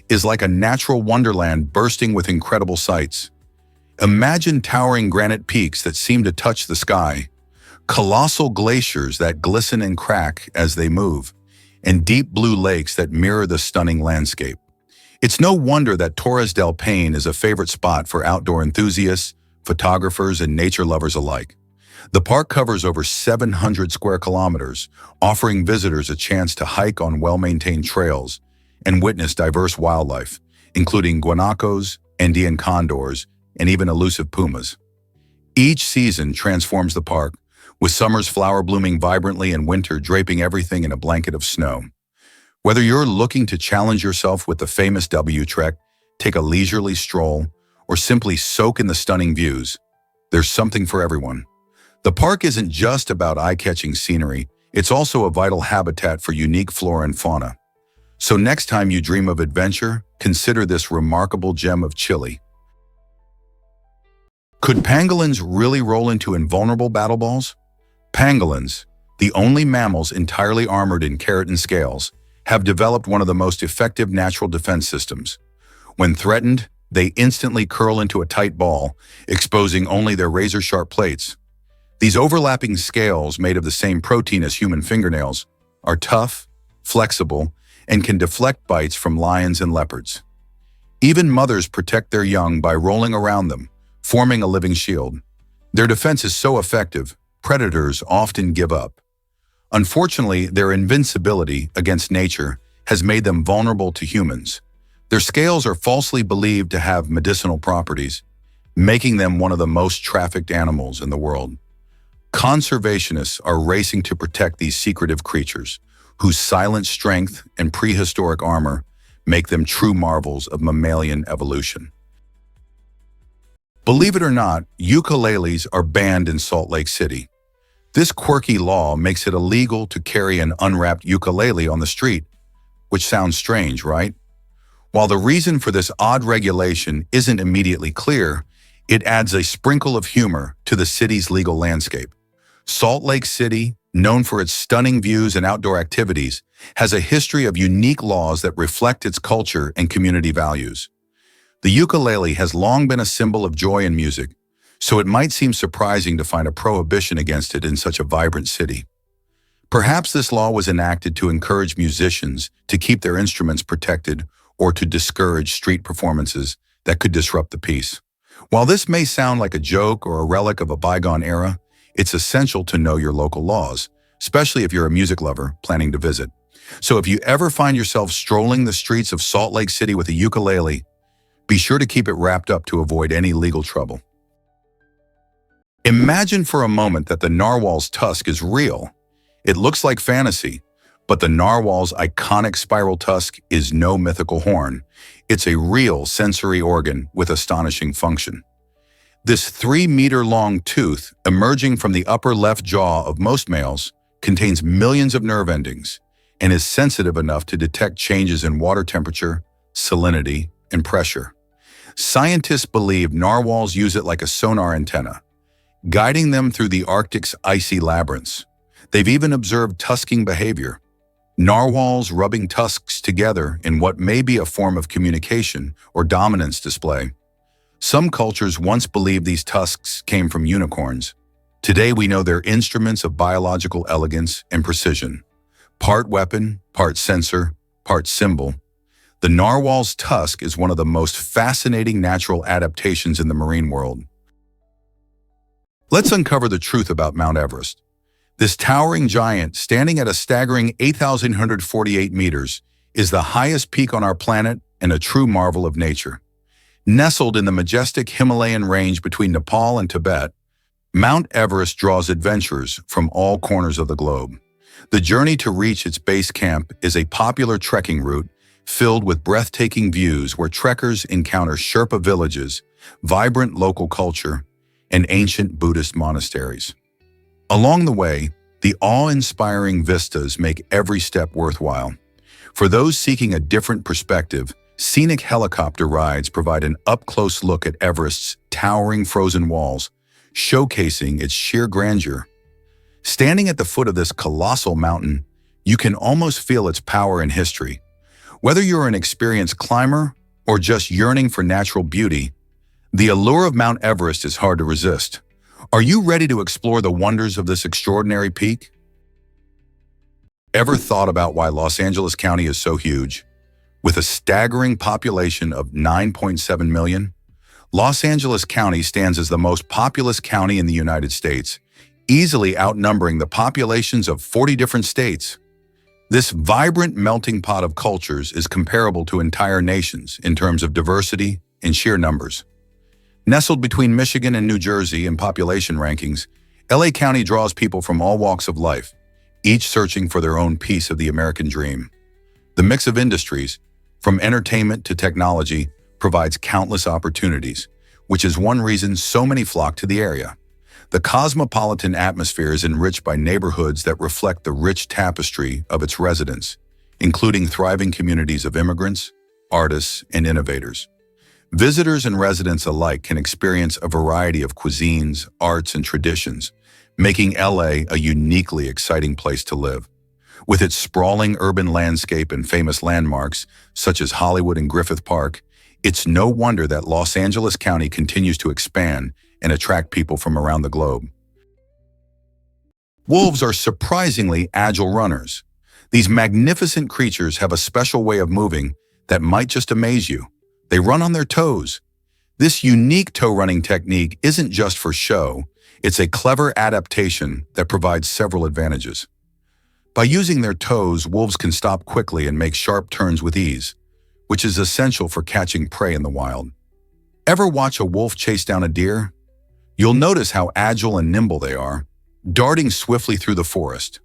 is like a natural wonderland bursting with incredible sights. Imagine towering granite peaks that seem to touch the sky, colossal glaciers that glisten and crack as they move, and deep blue lakes that mirror the stunning landscape. It's no wonder that Torres del Paine is a favorite spot for outdoor enthusiasts, photographers, and nature lovers alike. The park covers over 700 square kilometers, offering visitors a chance to hike on well-maintained trails and witness diverse wildlife, including guanacos, Andean condors, and even elusive pumas. Each season transforms the park, with summer's flower blooming vibrantly and winter draping everything in a blanket of snow. Whether you're looking to challenge yourself with the famous W Trek, take a leisurely stroll, or simply soak in the stunning views, there's something for everyone. The park isn't just about eye-catching scenery, it's also a vital habitat for unique flora and fauna. So next time you dream of adventure, consider this remarkable gem of Chile. Could pangolins really roll into invulnerable battle balls? Pangolins, the only mammals entirely armored in keratin scales, have developed one of the most effective natural defense systems. When threatened, they instantly curl into a tight ball, exposing only their razor-sharp plates. These overlapping scales, made of the same protein as human fingernails, are tough, flexible, and can deflect bites from lions and leopards. Even mothers protect their young by rolling around them, forming a living shield. Their defense is so effective, predators often give up. Unfortunately, their invincibility against nature has made them vulnerable to humans. Their scales are falsely believed to have medicinal properties, making them one of the most trafficked animals in the world. Conservationists are racing to protect these secretive creatures, whose silent strength and prehistoric armor make them true marvels of mammalian evolution. Believe it or not, ukuleles are banned in Salt Lake City. This quirky law makes it illegal to carry an unwrapped ukulele on the street, which sounds strange, right? While the reason for this odd regulation isn't immediately clear, it adds a sprinkle of humor to the city's legal landscape. Salt Lake City, known for its stunning views and outdoor activities, has a history of unique laws that reflect its culture and community values. The ukulele has long been a symbol of joy and music, so it might seem surprising to find a prohibition against it in such a vibrant city. Perhaps this law was enacted to encourage musicians to keep their instruments protected or to discourage street performances that could disrupt the peace. While this may sound like a joke or a relic of a bygone era, it's essential to know your local laws, especially if you're a music lover planning to visit. So if you ever find yourself strolling the streets of Salt Lake City with a ukulele, be sure to keep it wrapped up to avoid any legal trouble. Imagine for a moment that the narwhal's tusk is real. It looks like fantasy, but the narwhal's iconic spiral tusk is no mythical horn. It's a real sensory organ with astonishing function. This 3-meter-long tooth, emerging from the upper left jaw of most males, contains millions of nerve endings and is sensitive enough to detect changes in water temperature, salinity, and pressure. Scientists believe narwhals use it like a sonar antenna, guiding them through the Arctic's icy labyrinths. They've even observed tusking behavior, narwhals rubbing tusks together in what may be a form of communication or dominance display. Some cultures once believed these tusks came from unicorns. Today we know they're instruments of biological elegance and precision. Part weapon, part sensor, part symbol. The narwhal's tusk is one of the most fascinating natural adaptations in the marine world. Let's uncover the truth about Mount Everest. This towering giant, standing at a staggering 8,148 meters, is the highest peak on our planet and a true marvel of nature. Nestled in the majestic Himalayan range between Nepal and Tibet, Mount Everest draws adventurers from all corners of the globe. The journey to reach its base camp is a popular trekking route filled with breathtaking views where trekkers encounter Sherpa villages, vibrant local culture, and ancient Buddhist monasteries. Along the way, the awe-inspiring vistas make every step worthwhile. For those seeking a different perspective, scenic helicopter rides provide an up-close look at Everest's towering frozen walls, showcasing its sheer grandeur. Standing at the foot of this colossal mountain, you can almost feel its power and history. Whether you're an experienced climber or just yearning for natural beauty, the allure of Mount Everest is hard to resist. Are you ready to explore the wonders of this extraordinary peak? Ever thought about why Los Angeles County is so huge? With a staggering population of 9.7 million, Los Angeles County stands as the most populous county in the United States, easily outnumbering the populations of 40 different states. This vibrant melting pot of cultures is comparable to entire nations in terms of diversity and sheer numbers. Nestled between Michigan and New Jersey in population rankings, LA County draws people from all walks of life, each searching for their own piece of the American dream. The mix of industries, from entertainment to technology, provides countless opportunities, which is one reason so many flock to the area. The cosmopolitan atmosphere is enriched by neighborhoods that reflect the rich tapestry of its residents, including thriving communities of immigrants, artists, and innovators. Visitors and residents alike can experience a variety of cuisines, arts, and traditions, making LA a uniquely exciting place to live. With its sprawling urban landscape and famous landmarks, such as Hollywood and Griffith Park, it's no wonder that Los Angeles County continues to expand and attract people from around the globe. Wolves are surprisingly agile runners. These magnificent creatures have a special way of moving that might just amaze you. They run on their toes. This unique toe-running technique isn't just for show, it's a clever adaptation that provides several advantages. By using their toes, wolves can stop quickly and make sharp turns with ease, which is essential for catching prey in the wild. Ever watch a wolf chase down a deer? You'll notice how agile and nimble they are, darting swiftly through the forest.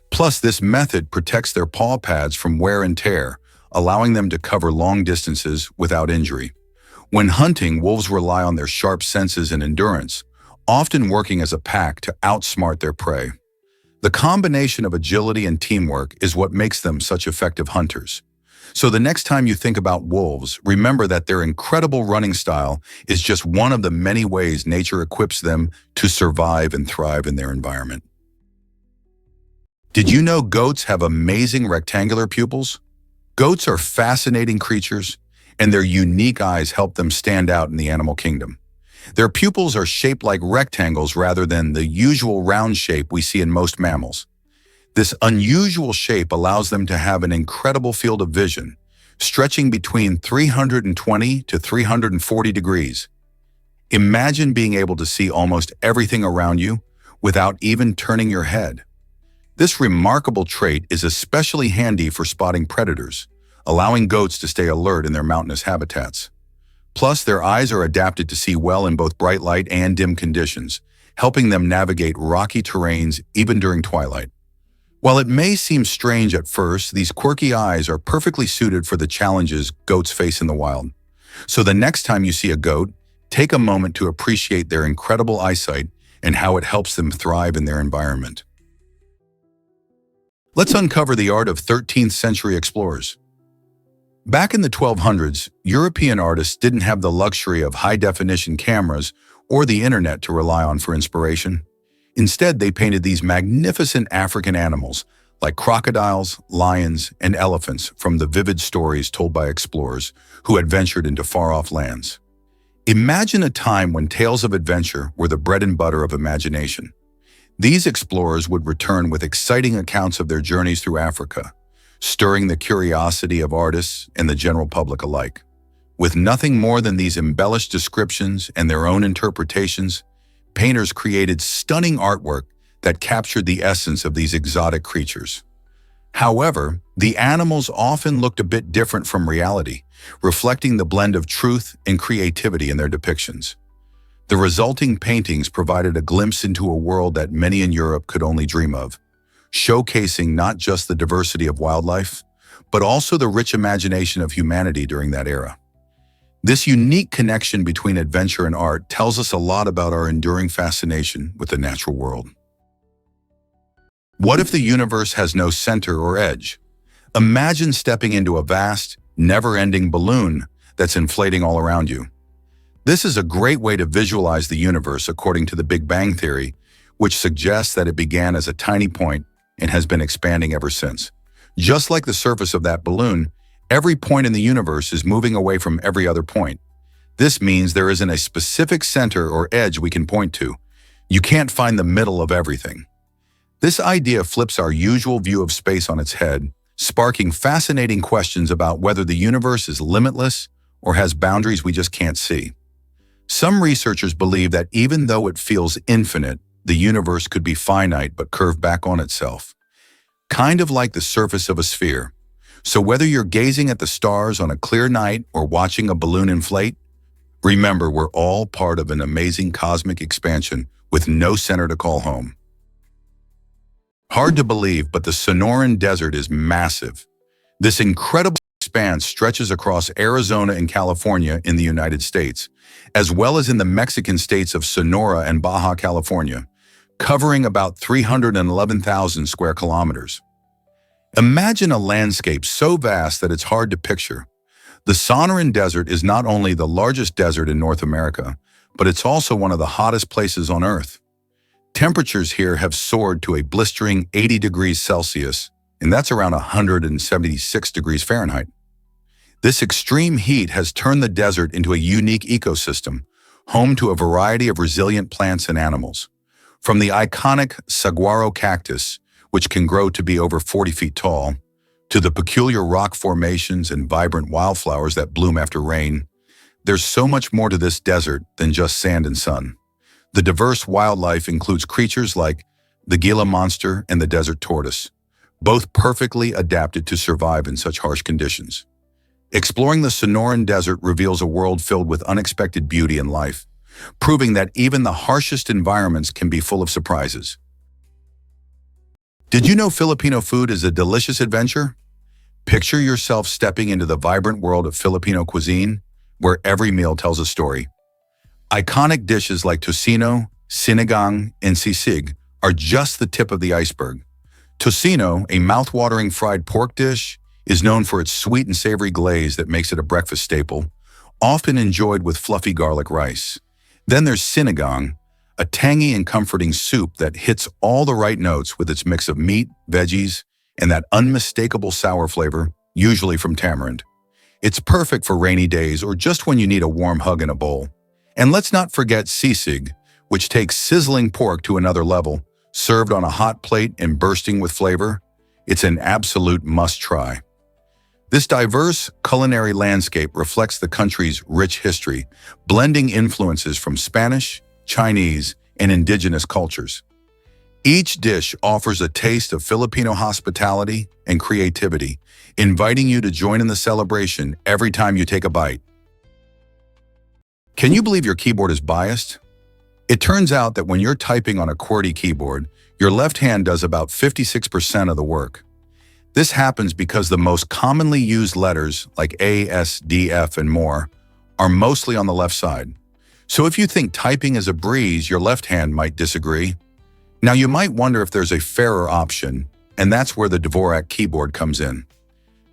Plus, this method protects their paw pads from wear and tear, allowing them to cover long distances without injury. When hunting, wolves rely on their sharp senses and endurance, often working as a pack to outsmart their prey. The combination of agility and teamwork is what makes them such effective hunters. So the next time you think about wolves, remember that their incredible running style is just one of the many ways nature equips them to survive and thrive in their environment. Did you know goats have amazing rectangular pupils? Goats are fascinating creatures, and their unique eyes help them stand out in the animal kingdom. Their pupils are shaped like rectangles rather than the usual round shape we see in most mammals. This unusual shape allows them to have an incredible field of vision, stretching between 320 to 340 degrees. Imagine being able to see almost everything around you without even turning your head. This remarkable trait is especially handy for spotting predators, allowing goats to stay alert in their mountainous habitats. Plus, their eyes are adapted to see well in both bright light and dim conditions, helping them navigate rocky terrains even during twilight. While it may seem strange at first, these quirky eyes are perfectly suited for the challenges goats face in the wild. So the next time you see a goat, take a moment to appreciate their incredible eyesight and how it helps them thrive in their environment. Let's uncover the art of 13th century explorers. Back in the 1200s, European artists didn't have the luxury of high-definition cameras or the internet to rely on for inspiration. Instead, they painted these magnificent African animals like crocodiles, lions, and elephants from the vivid stories told by explorers who had ventured into far-off lands. Imagine a time when tales of adventure were the bread and butter of imagination. These explorers would return with exciting accounts of their journeys through Africa, stirring the curiosity of artists and the general public alike. With nothing more than these embellished descriptions and their own interpretations, painters created stunning artwork that captured the essence of these exotic creatures. However, the animals often looked a bit different from reality, reflecting the blend of truth and creativity in their depictions. The resulting paintings provided a glimpse into a world that many in Europe could only dream of, showcasing not just the diversity of wildlife, but also the rich imagination of humanity during that era. This unique connection between adventure and art tells us a lot about our enduring fascination with the natural world. What if the universe has no center or edge? Imagine stepping into a vast, never-ending balloon that's inflating all around you. This is a great way to visualize the universe according to the Big Bang Theory, which suggests that it began as a tiny point and has been expanding ever since. Just like the surface of that balloon, every point in the universe is moving away from every other point. This means there isn't a specific center or edge we can point to. You can't find the middle of everything. This idea flips our usual view of space on its head, sparking fascinating questions about whether the universe is limitless or has boundaries we just can't see. Some researchers believe that even though it feels infinite, the universe could be finite but curve back on itself, kind of like the surface of a sphere. So whether you're gazing at the stars on a clear night or watching a balloon inflate, remember we're all part of an amazing cosmic expansion with no center to call home. Hard to believe, but the Sonoran Desert is massive. This incredible expanse stretches across Arizona and California in the United States, as well as in the Mexican states of Sonora and Baja California, covering about 311,000 square kilometers. Imagine a landscape so vast that it's hard to picture. The Sonoran Desert is not only the largest desert in North America, but it's also one of the hottest places on Earth. Temperatures here have soared to a blistering 80 degrees Celsius, and that's around 176 degrees Fahrenheit. This extreme heat has turned the desert into a unique ecosystem, home to a variety of resilient plants and animals. From the iconic saguaro cactus, which can grow to be over 40 feet tall, to the peculiar rock formations and vibrant wildflowers that bloom after rain, there's so much more to this desert than just sand and sun. The diverse wildlife includes creatures like the Gila monster and the desert tortoise, both perfectly adapted to survive in such harsh conditions. Exploring the Sonoran Desert reveals a world filled with unexpected beauty and life, proving that even the harshest environments can be full of surprises. Did you know Filipino food is a delicious adventure? Picture yourself stepping into the vibrant world of Filipino cuisine, where every meal tells a story. Iconic dishes like tocino, sinigang, and sisig are just the tip of the iceberg. Tocino, a mouth-watering fried pork dish, is known for its sweet and savory glaze that makes it a breakfast staple, often enjoyed with fluffy garlic rice. Then there's sinigang, a tangy and comforting soup that hits all the right notes with its mix of meat, veggies, and that unmistakable sour flavor, usually from tamarind. It's perfect for rainy days or just when you need a warm hug in a bowl. And let's not forget sisig, which takes sizzling pork to another level, served on a hot plate and bursting with flavor. It's an absolute must-try. This diverse culinary landscape reflects the country's rich history, blending influences from Spanish, Chinese, and indigenous cultures. Each dish offers a taste of Filipino hospitality and creativity, inviting you to join in the celebration every time you take a bite. Can you believe your keyboard is biased? It turns out that when you're typing on a QWERTY keyboard, your left hand does about 56% of the work. This happens because the most commonly used letters, like A, S, D, F, and more, are mostly on the left side. So if you think typing is a breeze, your left hand might disagree. Now you might wonder if there's a fairer option, and that's where the Dvorak keyboard comes in.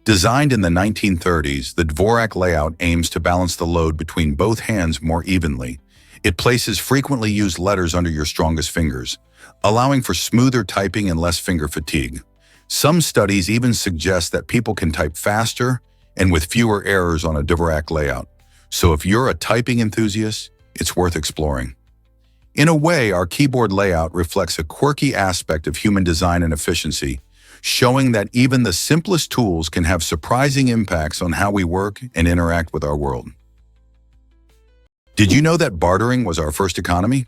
Designed in the 1930s, the Dvorak layout aims to balance the load between both hands more evenly. It places frequently used letters under your strongest fingers, allowing for smoother typing and less finger fatigue. Some studies even suggest that people can type faster and with fewer errors on a Dvorak layout. So if you're a typing enthusiast, it's worth exploring. In a way, our keyboard layout reflects a quirky aspect of human design and efficiency, showing that even the simplest tools can have surprising impacts on how we work and interact with our world. Did you know that bartering was our first economy?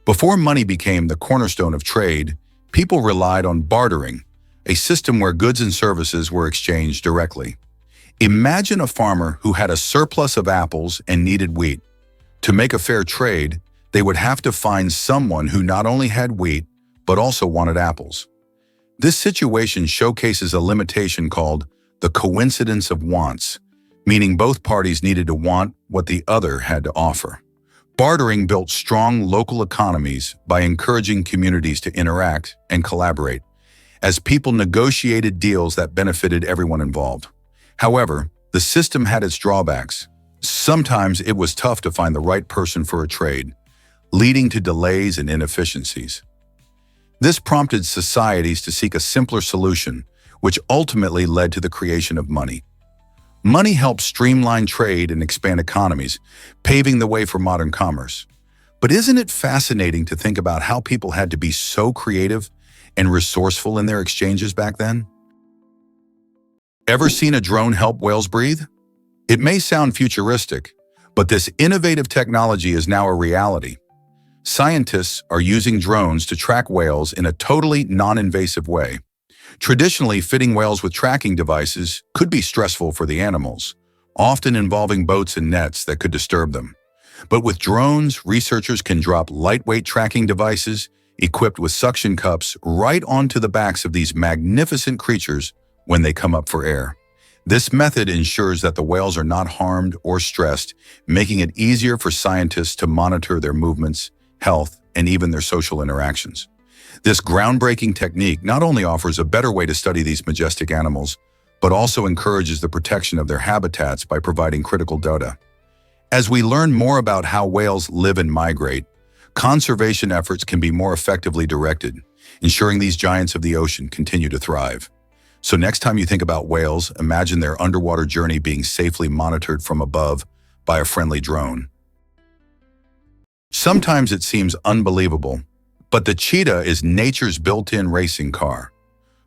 Before money became the cornerstone of trade, people relied on bartering, a system where goods and services were exchanged directly. Imagine a farmer who had a surplus of apples and needed wheat. To make a fair trade, they would have to find someone who not only had wheat, but also wanted apples. This situation showcases a limitation called the coincidence of wants, meaning both parties needed to want what the other had to offer. Bartering built strong local economies by encouraging communities to interact and collaborate, as people negotiated deals that benefited everyone involved. However, the system had its drawbacks. Sometimes it was tough to find the right person for a trade, leading to delays and inefficiencies. This prompted societies to seek a simpler solution, which ultimately led to the creation of money. Money helps streamline trade and expand economies, paving the way for modern commerce. But isn't it fascinating to think about how people had to be so creative and resourceful in their exchanges back then? Ever seen a drone help whales breathe? It may sound futuristic, but this innovative technology is now a reality. Scientists are using drones to track whales in a totally non-invasive way. Traditionally, fitting whales with tracking devices could be stressful for the animals, often involving boats and nets that could disturb them. But with drones, researchers can drop lightweight tracking devices equipped with suction cups right onto the backs of these magnificent creatures when they come up for air. This method ensures that the whales are not harmed or stressed, making it easier for scientists to monitor their movements, health, and even their social interactions. This groundbreaking technique not only offers a better way to study these majestic animals, but also encourages the protection of their habitats by providing critical data. As we learn more about how whales live and migrate, conservation efforts can be more effectively directed, ensuring these giants of the ocean continue to thrive. So next time you think about whales, imagine their underwater journey being safely monitored from above by a friendly drone. Sometimes it seems unbelievable, but the cheetah is nature's built-in racing car.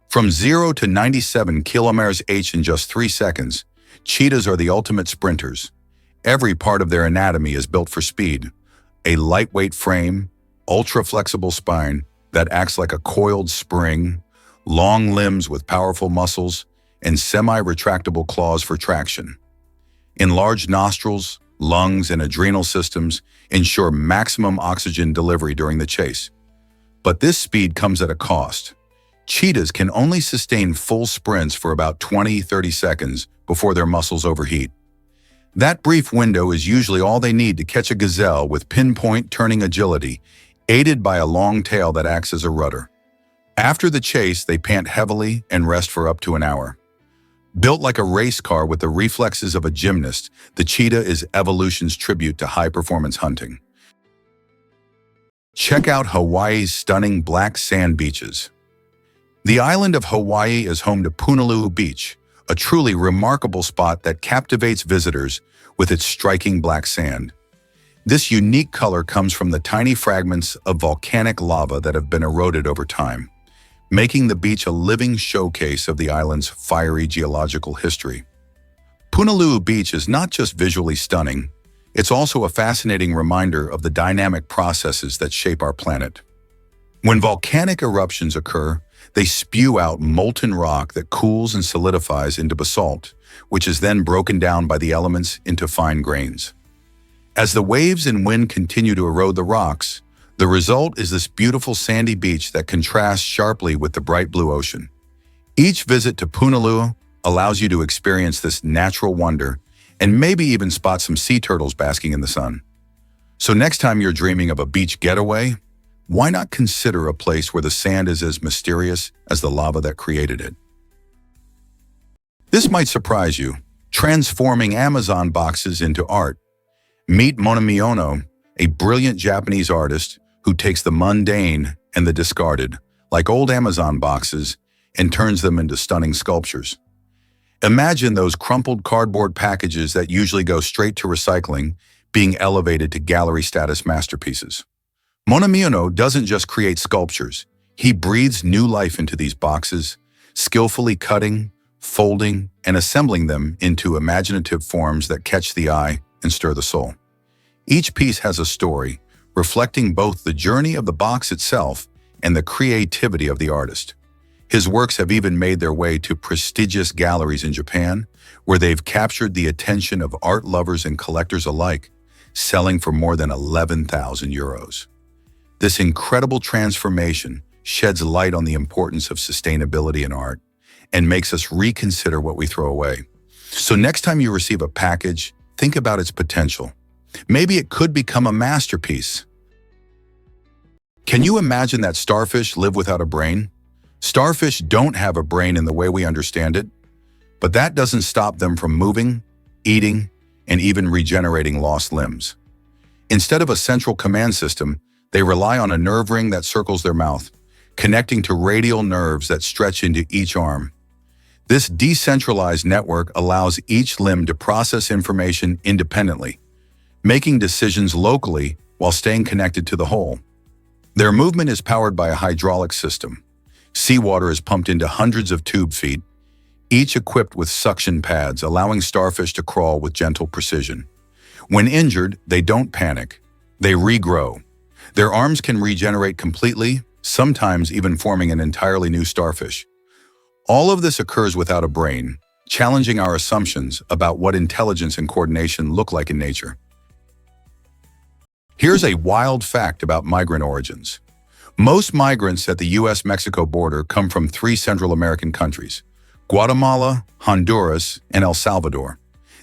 From 0 to 97 km/h in just 3 seconds, cheetahs are the ultimate sprinters. Every part of their anatomy is built for speed. A lightweight frame, ultra-flexible spine that acts like a coiled spring, long limbs with powerful muscles, and semi-retractable claws for traction. Enlarged nostrils, lungs, and adrenal systems ensure maximum oxygen delivery during the chase. But this speed comes at a cost. Cheetahs can only sustain full sprints for about 20-30 seconds before their muscles overheat. That brief window is usually all they need to catch a gazelle with pinpoint turning agility, aided by a long tail that acts as a rudder. After the chase, they pant heavily and rest for up to an hour. Built like a race car with the reflexes of a gymnast, the cheetah is evolution's tribute to high-performance hunting. Check out Hawaii's stunning black sand beaches. The island of Hawaii is home to Punaluu Beach, a truly remarkable spot that captivates visitors with its striking black sand. This unique color comes from the tiny fragments of volcanic lava that have been eroded over time, making the beach a living showcase of the island's fiery geological history. Punaluu Beach is not just visually stunning, it's also a fascinating reminder of the dynamic processes that shape our planet. When volcanic eruptions occur, they spew out molten rock that cools and solidifies into basalt, which is then broken down by the elements into fine grains. As the waves and wind continue to erode the rocks, the result is this beautiful sandy beach that contrasts sharply with the bright blue ocean. Each visit to Punaluu allows you to experience this natural wonder and maybe even spot some sea turtles basking in the sun. So next time you're dreaming of a beach getaway, why not consider a place where the sand is as mysterious as the lava that created it? This might surprise you, transforming Amazon boxes into art. Meet Monomiono, a brilliant Japanese artist who takes the mundane and the discarded, like old Amazon boxes, and turns them into stunning sculptures. Imagine those crumpled cardboard packages that usually go straight to recycling being elevated to gallery status masterpieces. Monomiono doesn't just create sculptures, he breathes new life into these boxes, skillfully cutting, folding, and assembling them into imaginative forms that catch the eye and stir the soul. Each piece has a story, reflecting both the journey of the box itself and the creativity of the artist. His works have even made their way to prestigious galleries in Japan, where they've captured the attention of art lovers and collectors alike, selling for more than 11,000 euros. This incredible transformation sheds light on the importance of sustainability in art and makes us reconsider what we throw away. So next time you receive a package, think about its potential. Maybe it could become a masterpiece. Can you imagine that starfish live without a brain? Starfish don't have a brain in the way we understand it, but that doesn't stop them from moving, eating, and even regenerating lost limbs. Instead of a central command system, they rely on a nerve ring that circles their mouth, connecting to radial nerves that stretch into each arm. This decentralized network allows each limb to process information independently, making decisions locally while staying connected to the whole. Their movement is powered by a hydraulic system. Seawater is pumped into hundreds of tube feet, each equipped with suction pads, allowing starfish to crawl with gentle precision. When injured, they don't panic. They regrow. Their arms can regenerate completely, sometimes even forming an entirely new starfish. All of this occurs without a brain, challenging our assumptions about what intelligence and coordination look like in nature. Here's a wild fact about migrant origins. Most migrants at the US-Mexico border come from 3 Central American countries: Guatemala, Honduras, and El Salvador.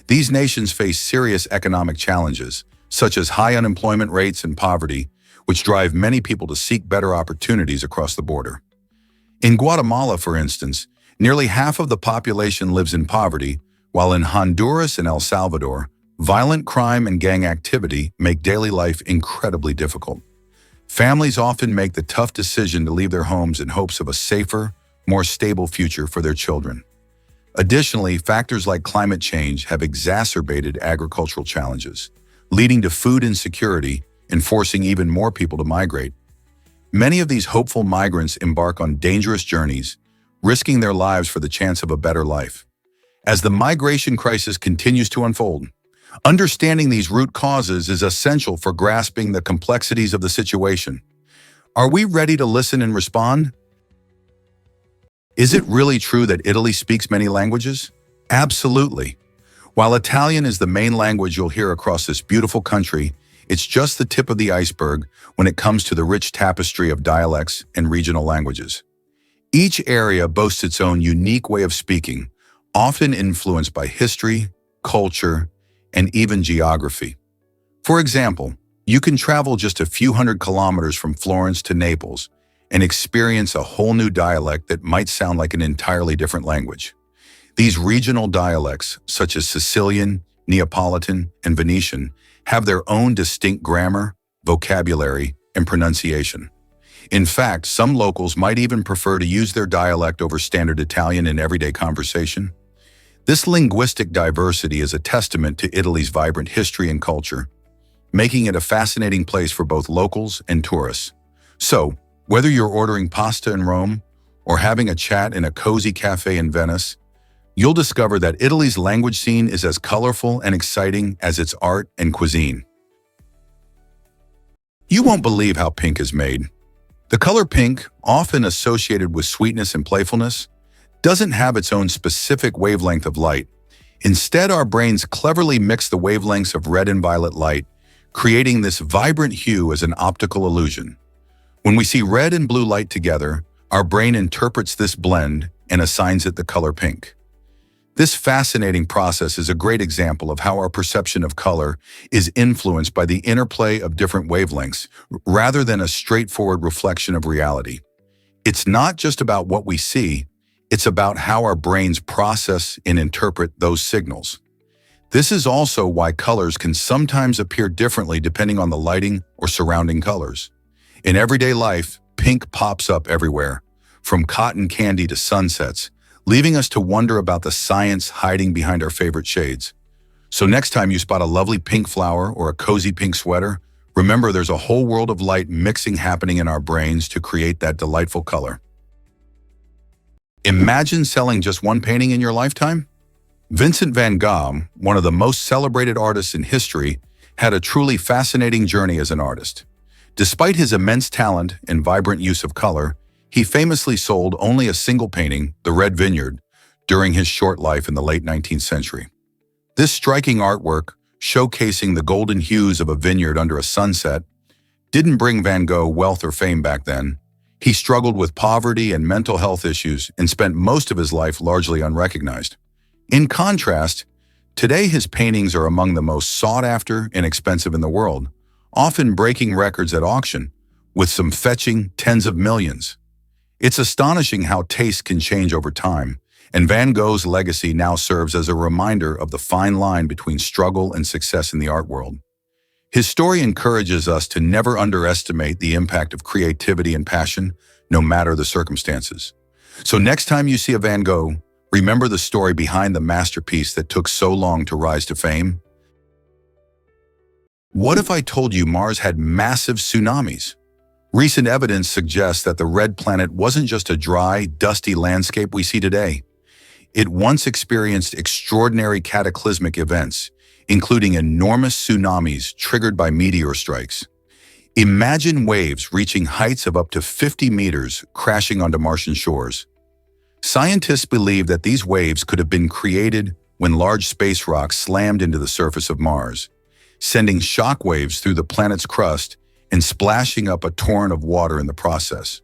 These nations face serious economic challenges, such as high unemployment rates and poverty, which drive many people to seek better opportunities across the border. In Guatemala, for instance, nearly half of the population lives in poverty, while in Honduras and El Salvador, violent crime and gang activity make daily life incredibly difficult. Families often make the tough decision to leave their homes in hopes of a safer, more stable future for their children. Additionally, factors like climate change have exacerbated agricultural challenges, leading to food insecurity and forcing even more people to migrate. Many of these hopeful migrants embark on dangerous journeys, risking their lives for the chance of a better life. As the migration crisis continues to unfold, understanding these root causes is essential for grasping the complexities of the situation. Are we ready to listen and respond? Is it really true that Italy speaks many languages? Absolutely. While Italian is the main language you'll hear across this beautiful country, it's just the tip of the iceberg when it comes to the rich tapestry of dialects and regional languages. Each area boasts its own unique way of speaking, often influenced by history, culture, and even geography. For example, you can travel just a few hundred kilometers from Florence to Naples and experience a whole new dialect that might sound like an entirely different language. These regional dialects, such as Sicilian, Neapolitan, and Venetian, have their own distinct grammar, vocabulary, and pronunciation. In fact, some locals might even prefer to use their dialect over standard Italian in everyday conversation. This linguistic diversity is a testament to Italy's vibrant history and culture, making it a fascinating place for both locals and tourists. So, whether you're ordering pasta in Rome or having a chat in a cozy cafe in Venice, you'll discover that Italy's language scene is as colorful and exciting as its art and cuisine. You won't believe how pink is made. The color pink, often associated with sweetness and playfulness, doesn't have its own specific wavelength of light. Instead, our brains cleverly mix the wavelengths of red and violet light, creating this vibrant hue as an optical illusion. When we see red and blue light together, our brain interprets this blend and assigns it the color pink. This fascinating process is a great example of how our perception of color is influenced by the interplay of different wavelengths, rather than a straightforward reflection of reality. It's not just about what we see, it's about how our brains process and interpret those signals. This is also why colors can sometimes appear differently depending on the lighting or surrounding colors. In everyday life, pink pops up everywhere, from cotton candy to sunsets, leaving us to wonder about the science hiding behind our favorite shades. So next time you spot a lovely pink flower or a cozy pink sweater, remember there's a whole world of light mixing happening in our brains to create that delightful color. Imagine selling just one painting in your lifetime? Vincent van Gogh, one of the most celebrated artists in history, had a truly fascinating journey as an artist. Despite his immense talent and vibrant use of color, he famously sold only a single painting, The Red Vineyard, during his short life in the late 19th century. This striking artwork, showcasing the golden hues of a vineyard under a sunset, didn't bring Van Gogh wealth or fame back then. He struggled with poverty and mental health issues and spent most of his life largely unrecognized. In contrast, today his paintings are among the most sought after and expensive in the world, often breaking records at auction, with some fetching tens of millions. It's astonishing how taste can change over time, and Van Gogh's legacy now serves as a reminder of the fine line between struggle and success in the art world. His story encourages us to never underestimate the impact of creativity and passion, no matter the circumstances. So next time you see a Van Gogh, remember the story behind the masterpiece that took so long to rise to fame. What if I told you Mars had massive tsunamis? Recent evidence suggests that the red planet wasn't just a dry, dusty landscape we see today. It once experienced extraordinary cataclysmic events, including enormous tsunamis triggered by meteor strikes. Imagine waves reaching heights of up to 50 meters crashing onto Martian shores. Scientists believe that these waves could have been created when large space rocks slammed into the surface of Mars, sending shock waves through the planet's crust and splashing up a torrent of water in the process.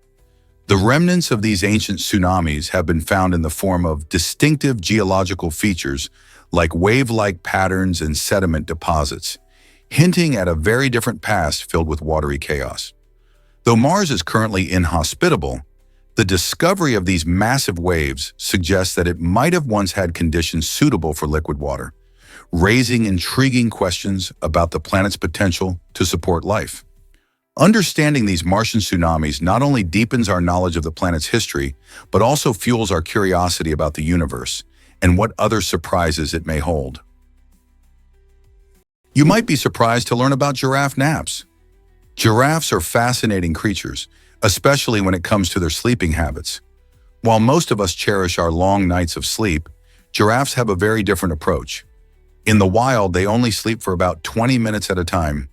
The remnants of these ancient tsunamis have been found in the form of distinctive geological features like wave-like patterns and sediment deposits, hinting at a very different past filled with watery chaos. Though Mars is currently inhospitable, the discovery of these massive waves suggests that it might have once had conditions suitable for liquid water, raising intriguing questions about the planet's potential to support life. Understanding these Martian tsunamis not only deepens our knowledge of the planet's history, but also fuels our curiosity about the universe and what other surprises it may hold. You might be surprised to learn about giraffe naps. Giraffes are fascinating creatures, especially when it comes to their sleeping habits. While most of us cherish our long nights of sleep, giraffes have a very different approach. In the wild, they only sleep for about 20 minutes at a time,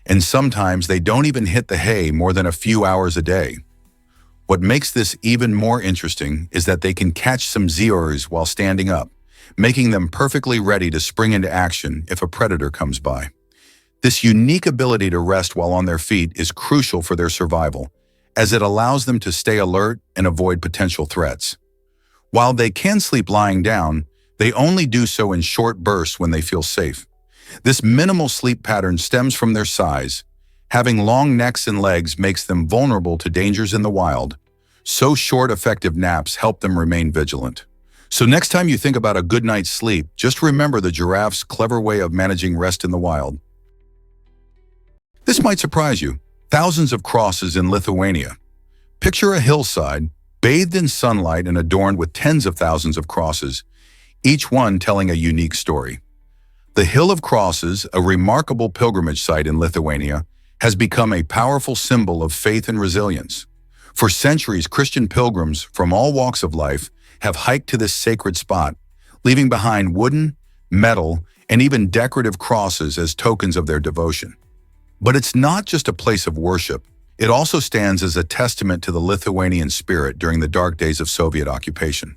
and sometimes they don't even hit the hay more than a few hours a day. What makes this even more interesting is that they can catch some zoomies while standing up, making them perfectly ready to spring into action if a predator comes by. This unique ability to rest while on their feet is crucial for their survival, as it allows them to stay alert and avoid potential threats. While they can sleep lying down, they only do so in short bursts when they feel safe. This minimal sleep pattern stems from their size. Having long necks and legs makes them vulnerable to dangers in the wild, so short, effective naps help them remain vigilant. So next time you think about a good night's sleep, just remember the giraffe's clever way of managing rest in the wild. This might surprise you. Thousands of crosses in Lithuania. Picture a hillside, bathed in sunlight and adorned with tens of thousands of crosses, each one telling a unique story. The Hill of Crosses, a remarkable pilgrimage site in Lithuania, has become a powerful symbol of faith and resilience. For centuries, Christian pilgrims from all walks of life have hiked to this sacred spot, leaving behind wooden, metal, and even decorative crosses as tokens of their devotion. But it's not just a place of worship. It also stands as a testament to the Lithuanian spirit during the dark days of Soviet occupation.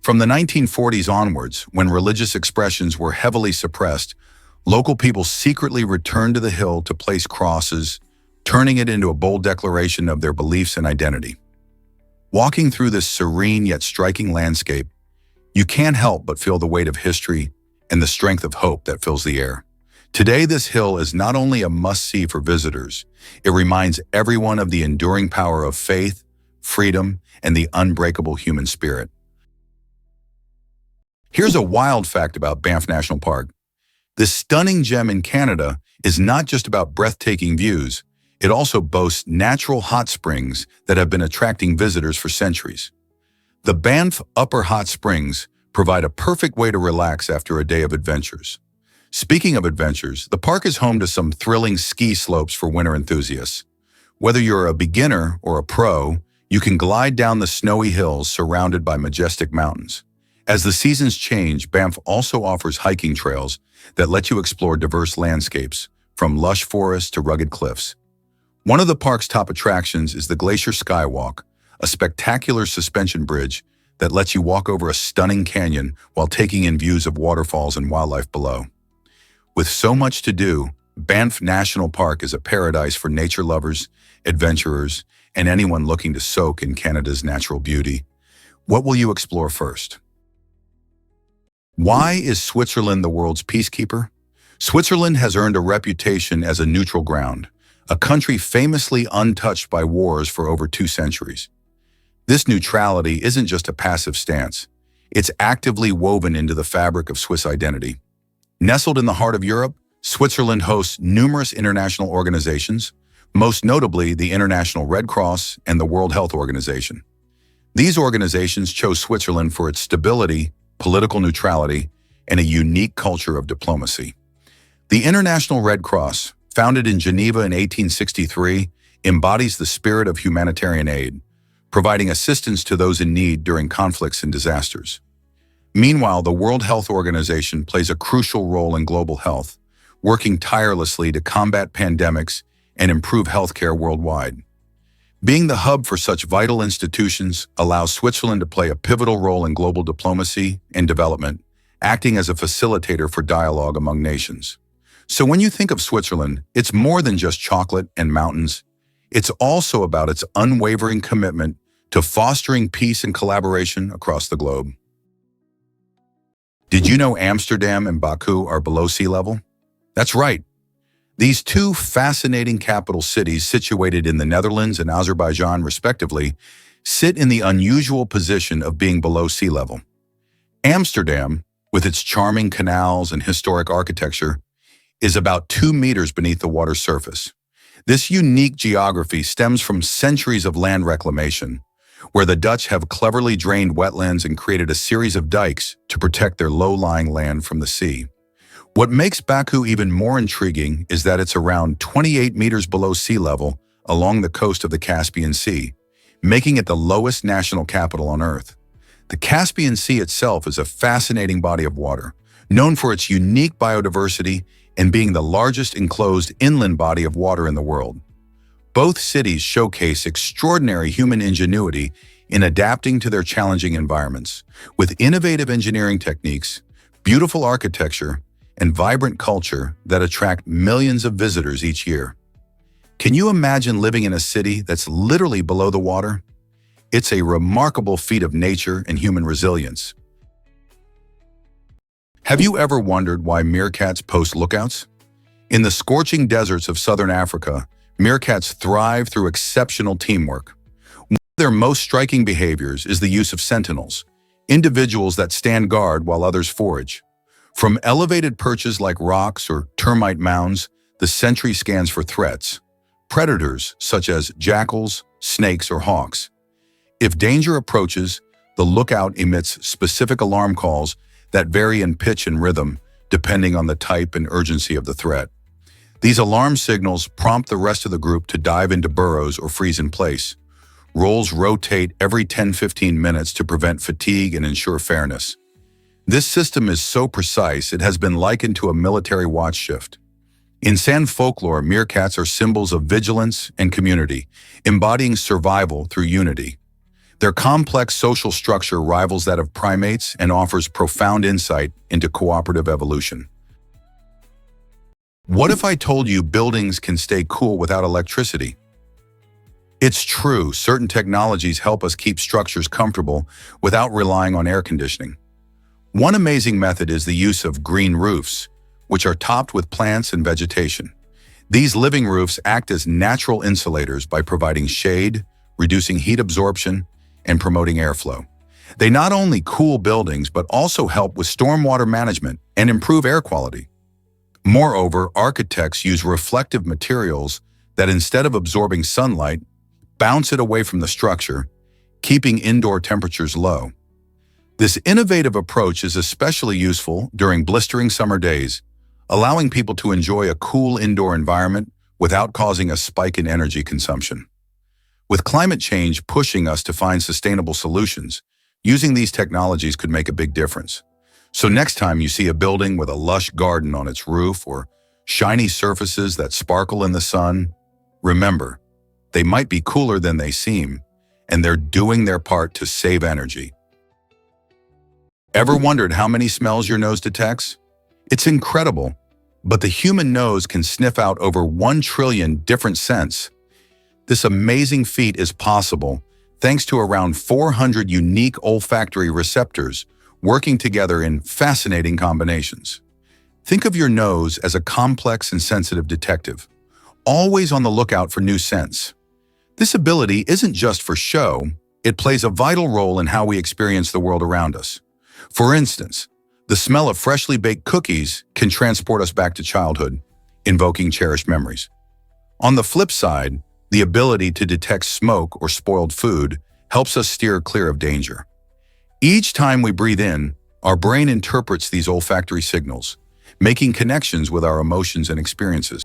From the 1940s onwards, when religious expressions were heavily suppressed, local people secretly returned to the hill to place crosses, turning it into a bold declaration of their beliefs and identity. Walking through this serene yet striking landscape, you can't help but feel the weight of history and the strength of hope that fills the air. Today, this hill is not only a must-see for visitors, it reminds everyone of the enduring power of faith, freedom, and the unbreakable human spirit. Here's a wild fact about Banff National Park. This stunning gem in Canada is not just about breathtaking views, it also boasts natural hot springs that have been attracting visitors for centuries. The Banff Upper Hot Springs provide a perfect way to relax after a day of adventures. Speaking of adventures, the park is home to some thrilling ski slopes for winter enthusiasts. Whether you're a beginner or a pro, you can glide down the snowy hills surrounded by majestic mountains. As the seasons change, Banff also offers hiking trails that let you explore diverse landscapes, from lush forests to rugged cliffs. One of the park's top attractions is the Glacier Skywalk, a spectacular suspension bridge that lets you walk over a stunning canyon while taking in views of waterfalls and wildlife below. With so much to do, Banff National Park is a paradise for nature lovers, adventurers, and anyone looking to soak in Canada's natural beauty. What will you explore first? Why is Switzerland the world's peacekeeper? Switzerland has earned a reputation as a neutral ground, a country famously untouched by wars for over 2 centuries. This neutrality isn't just a passive stance. It's actively woven into the fabric of Swiss identity. Nestled in the heart of Europe, Switzerland hosts numerous international organizations, most notably the International Red Cross and the World Health Organization. These organizations chose Switzerland for its stability, political neutrality, and a unique culture of diplomacy. The International Red Cross, founded in Geneva in 1863, embodies the spirit of humanitarian aid, providing assistance to those in need during conflicts and disasters. Meanwhile, the World Health Organization plays a crucial role in global health, working tirelessly to combat pandemics and improve healthcare worldwide. Being the hub for such vital institutions allows Switzerland to play a pivotal role in global diplomacy and development, acting as a facilitator for dialogue among nations. So when you think of Switzerland, it's more than just chocolate and mountains. It's also about its unwavering commitment to fostering peace and collaboration across the globe. Did you know Amsterdam and Baku are below sea level? That's right. These two fascinating capital cities situated in the Netherlands and Azerbaijan, respectively, sit in the unusual position of being below sea level. Amsterdam, with its charming canals and historic architecture, is about 2 meters beneath the water's surface. This unique geography stems from centuries of land reclamation, where the Dutch have cleverly drained wetlands and created a series of dikes to protect their low-lying land from the sea. What makes Baku even more intriguing is that it's around 28 meters below sea level along the coast of the Caspian Sea, making it the lowest national capital on Earth. The Caspian Sea itself is a fascinating body of water, known for its unique biodiversity and being the largest enclosed inland body of water in the world. Both cities showcase extraordinary human ingenuity in adapting to their challenging environments, with innovative engineering techniques, beautiful architecture, and vibrant culture that attract millions of visitors each year. Can you imagine living in a city that's literally below the water? It's a remarkable feat of nature and human resilience. Have you ever wondered why meerkats post lookouts? In the scorching deserts of southern Africa, meerkats thrive through exceptional teamwork. One of their most striking behaviors is the use of sentinels, individuals that stand guard while others forage. From elevated perches like rocks or termite mounds, the sentry scans for threats, predators such as jackals, snakes, or hawks. If danger approaches, the lookout emits specific alarm calls that vary in pitch and rhythm, depending on the type and urgency of the threat. These alarm signals prompt the rest of the group to dive into burrows or freeze in place. Roles rotate every 10-15 minutes to prevent fatigue and ensure fairness. This system is so precise it has been likened to a military watch shift. In San folklore, meerkats are symbols of vigilance and community, embodying survival through unity. Their complex social structure rivals that of primates and offers profound insight into cooperative evolution. What if I told you buildings can stay cool without electricity? It's true, certain technologies help us keep structures comfortable without relying on air conditioning. One amazing method is the use of green roofs, which are topped with plants and vegetation. These living roofs act as natural insulators by providing shade, reducing heat absorption, and promoting airflow. They not only cool buildings, but also help with stormwater management and improve air quality. Moreover, architects use reflective materials that, instead of absorbing sunlight, bounce it away from the structure, keeping indoor temperatures low. This innovative approach is especially useful during blistering summer days, allowing people to enjoy a cool indoor environment without causing a spike in energy consumption. With climate change pushing us to find sustainable solutions, using these technologies could make a big difference. So next time you see a building with a lush garden on its roof or shiny surfaces that sparkle in the sun, Remember, they might be cooler than they seem, and they're doing their part to save energy. Ever wondered how many smells your nose detects? It's incredible, but the human nose can sniff out over 1 trillion different scents. This amazing feat is possible thanks to around 400 unique olfactory receptors working together in fascinating combinations. Think of your nose as a complex and sensitive detective, always on the lookout for new scents. This ability isn't just for show, it plays a vital role in how we experience the world around us. For instance, the smell of freshly baked cookies can transport us back to childhood, invoking cherished memories. On the flip side, the ability to detect smoke or spoiled food helps us steer clear of danger. Each time we breathe in, our brain interprets these olfactory signals, making connections with our emotions and experiences.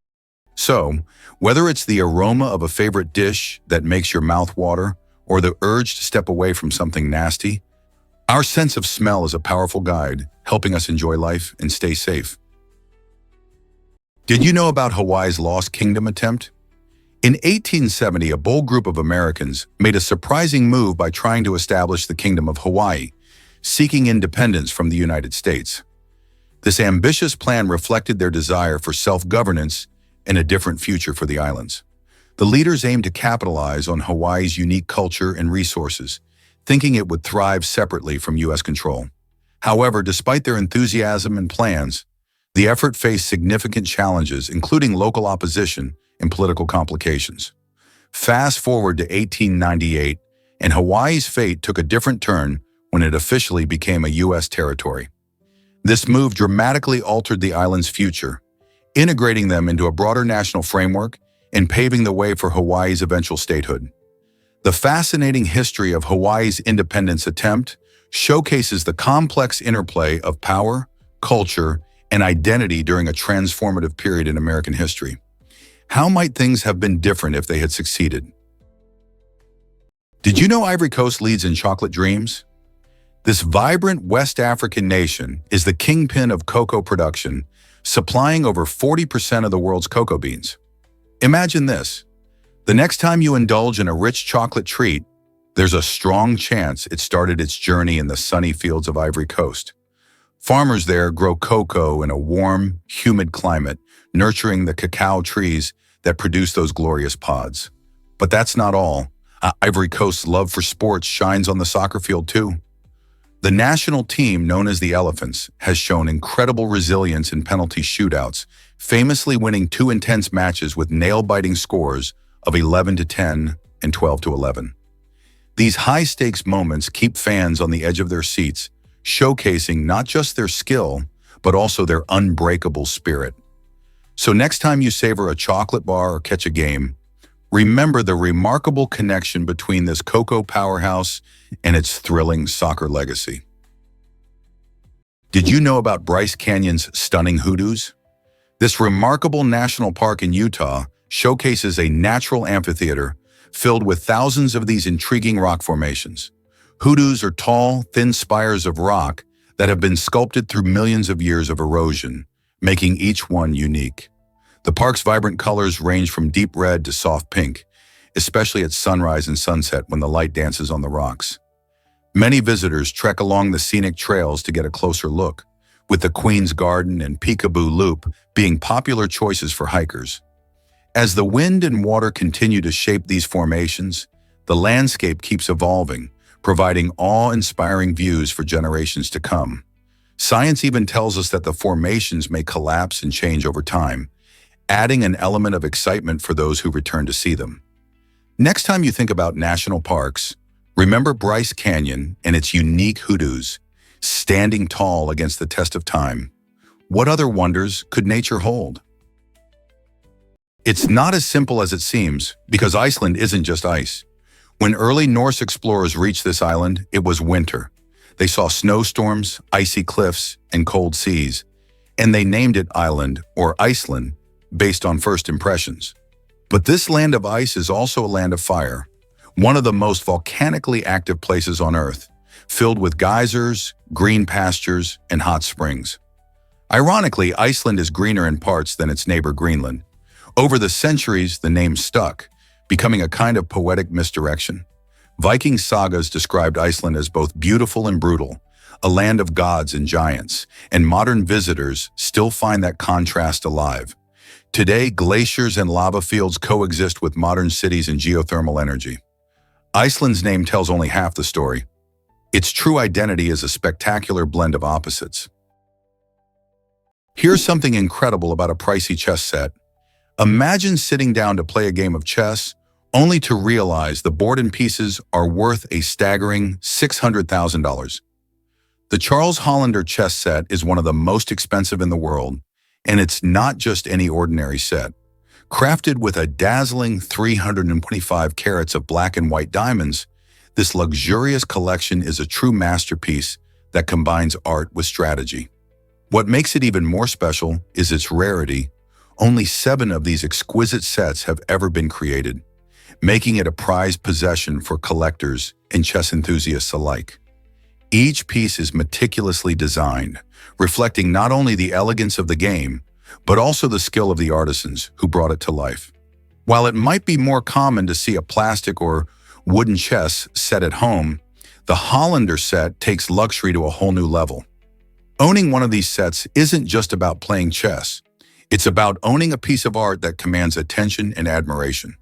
So, whether it's the aroma of a favorite dish that makes your mouth water or the urge to step away from something nasty, our sense of smell is a powerful guide, helping us enjoy life and stay safe. Did you know about Hawaii's Lost Kingdom attempt? In 1870, a bold group of Americans made a surprising move by trying to establish the Kingdom of Hawaii, seeking independence from the United States. This ambitious plan reflected their desire for self-governance and a different future for the islands. The leaders aimed to capitalize on Hawaii's unique culture and resources, thinking it would thrive separately from U.S. control. However, despite their enthusiasm and plans, the effort faced significant challenges, including local opposition and political complications. Fast forward to 1898, and Hawaii's fate took a different turn when it officially became a U.S. territory. This move dramatically altered the island's future, integrating them into a broader national framework and paving the way for Hawaii's eventual statehood. The fascinating history of Hawaii's independence attempt showcases the complex interplay of power, culture, and identity during a transformative period in American history. How might things have been different if they had succeeded? Did you know Ivory Coast leads in chocolate dreams? This vibrant West African nation is the kingpin of cocoa production, supplying over 40% of the world's cocoa beans. Imagine this. The next time you indulge in a rich chocolate treat, there's a strong chance it started its journey in the sunny fields of Ivory Coast. Farmers there grow cocoa in a warm, humid climate, nurturing the cacao trees that produce those glorious pods. But that's not all. Ivory Coast's love for sports shines on the soccer field too. The national team, known as the Elephants, has shown incredible resilience in penalty shootouts, famously winning 2 intense matches with nail-biting scores of 11-10 and 12-11. These high-stakes moments keep fans on the edge of their seats, showcasing not just their skill, but also their unbreakable spirit. So next time you savor a chocolate bar or catch a game, remember the remarkable connection between this cocoa powerhouse and its thrilling soccer legacy. Did you know about Bryce Canyon's stunning hoodoos? This remarkable national park in Utah showcases a natural amphitheater filled with thousands of these intriguing rock formations. Hoodoos are tall, thin spires of rock that have been sculpted through millions of years of erosion, making each one unique. The park's vibrant colors range from deep red to soft pink, especially at sunrise and sunset when the light dances on the rocks. Many visitors trek along the scenic trails to get a closer look, with the Queen's Garden and Peekaboo Loop being popular choices for hikers. As the wind and water continue to shape these formations, the landscape keeps evolving, providing awe-inspiring views for generations to come. Science even tells us that the formations may collapse and change over time, adding an element of excitement for those who return to see them. Next time you think about national parks, remember Bryce Canyon and its unique hoodoos, standing tall against the test of time. What other wonders could nature hold? It's not as simple as it seems, because Iceland isn't just ice. When early Norse explorers reached this island, it was winter. They saw snowstorms, icy cliffs, and cold seas, and they named it Island or Iceland based on first impressions. But this land of ice is also a land of fire, one of the most volcanically active places on Earth, filled with geysers, green pastures, and hot springs. Ironically, Iceland is greener in parts than its neighbor Greenland. Over the centuries, the name stuck, becoming a kind of poetic misdirection. Viking sagas described Iceland as both beautiful and brutal, a land of gods and giants, and modern visitors still find that contrast alive. Today, glaciers and lava fields coexist with modern cities and geothermal energy. Iceland's name tells only half the story. Its true identity is a spectacular blend of opposites. Here's something incredible about a pricey chess set. Imagine sitting down to play a game of chess, only to realize the board and pieces are worth a staggering $600,000. The Charles Hollander chess set is one of the most expensive in the world, and it's not just any ordinary set. Crafted with a dazzling 325 carats of black and white diamonds, this luxurious collection is a true masterpiece that combines art with strategy. What makes it even more special is its rarity. Only 7 of these exquisite sets have ever been created, making it a prized possession for collectors and chess enthusiasts alike. Each piece is meticulously designed, reflecting not only the elegance of the game, but also the skill of the artisans who brought it to life. While it might be more common to see a plastic or wooden chess set at home, the Hollander set takes luxury to a whole new level. Owning one of these sets isn't just about playing chess. It's about owning a piece of art that commands attention and admiration.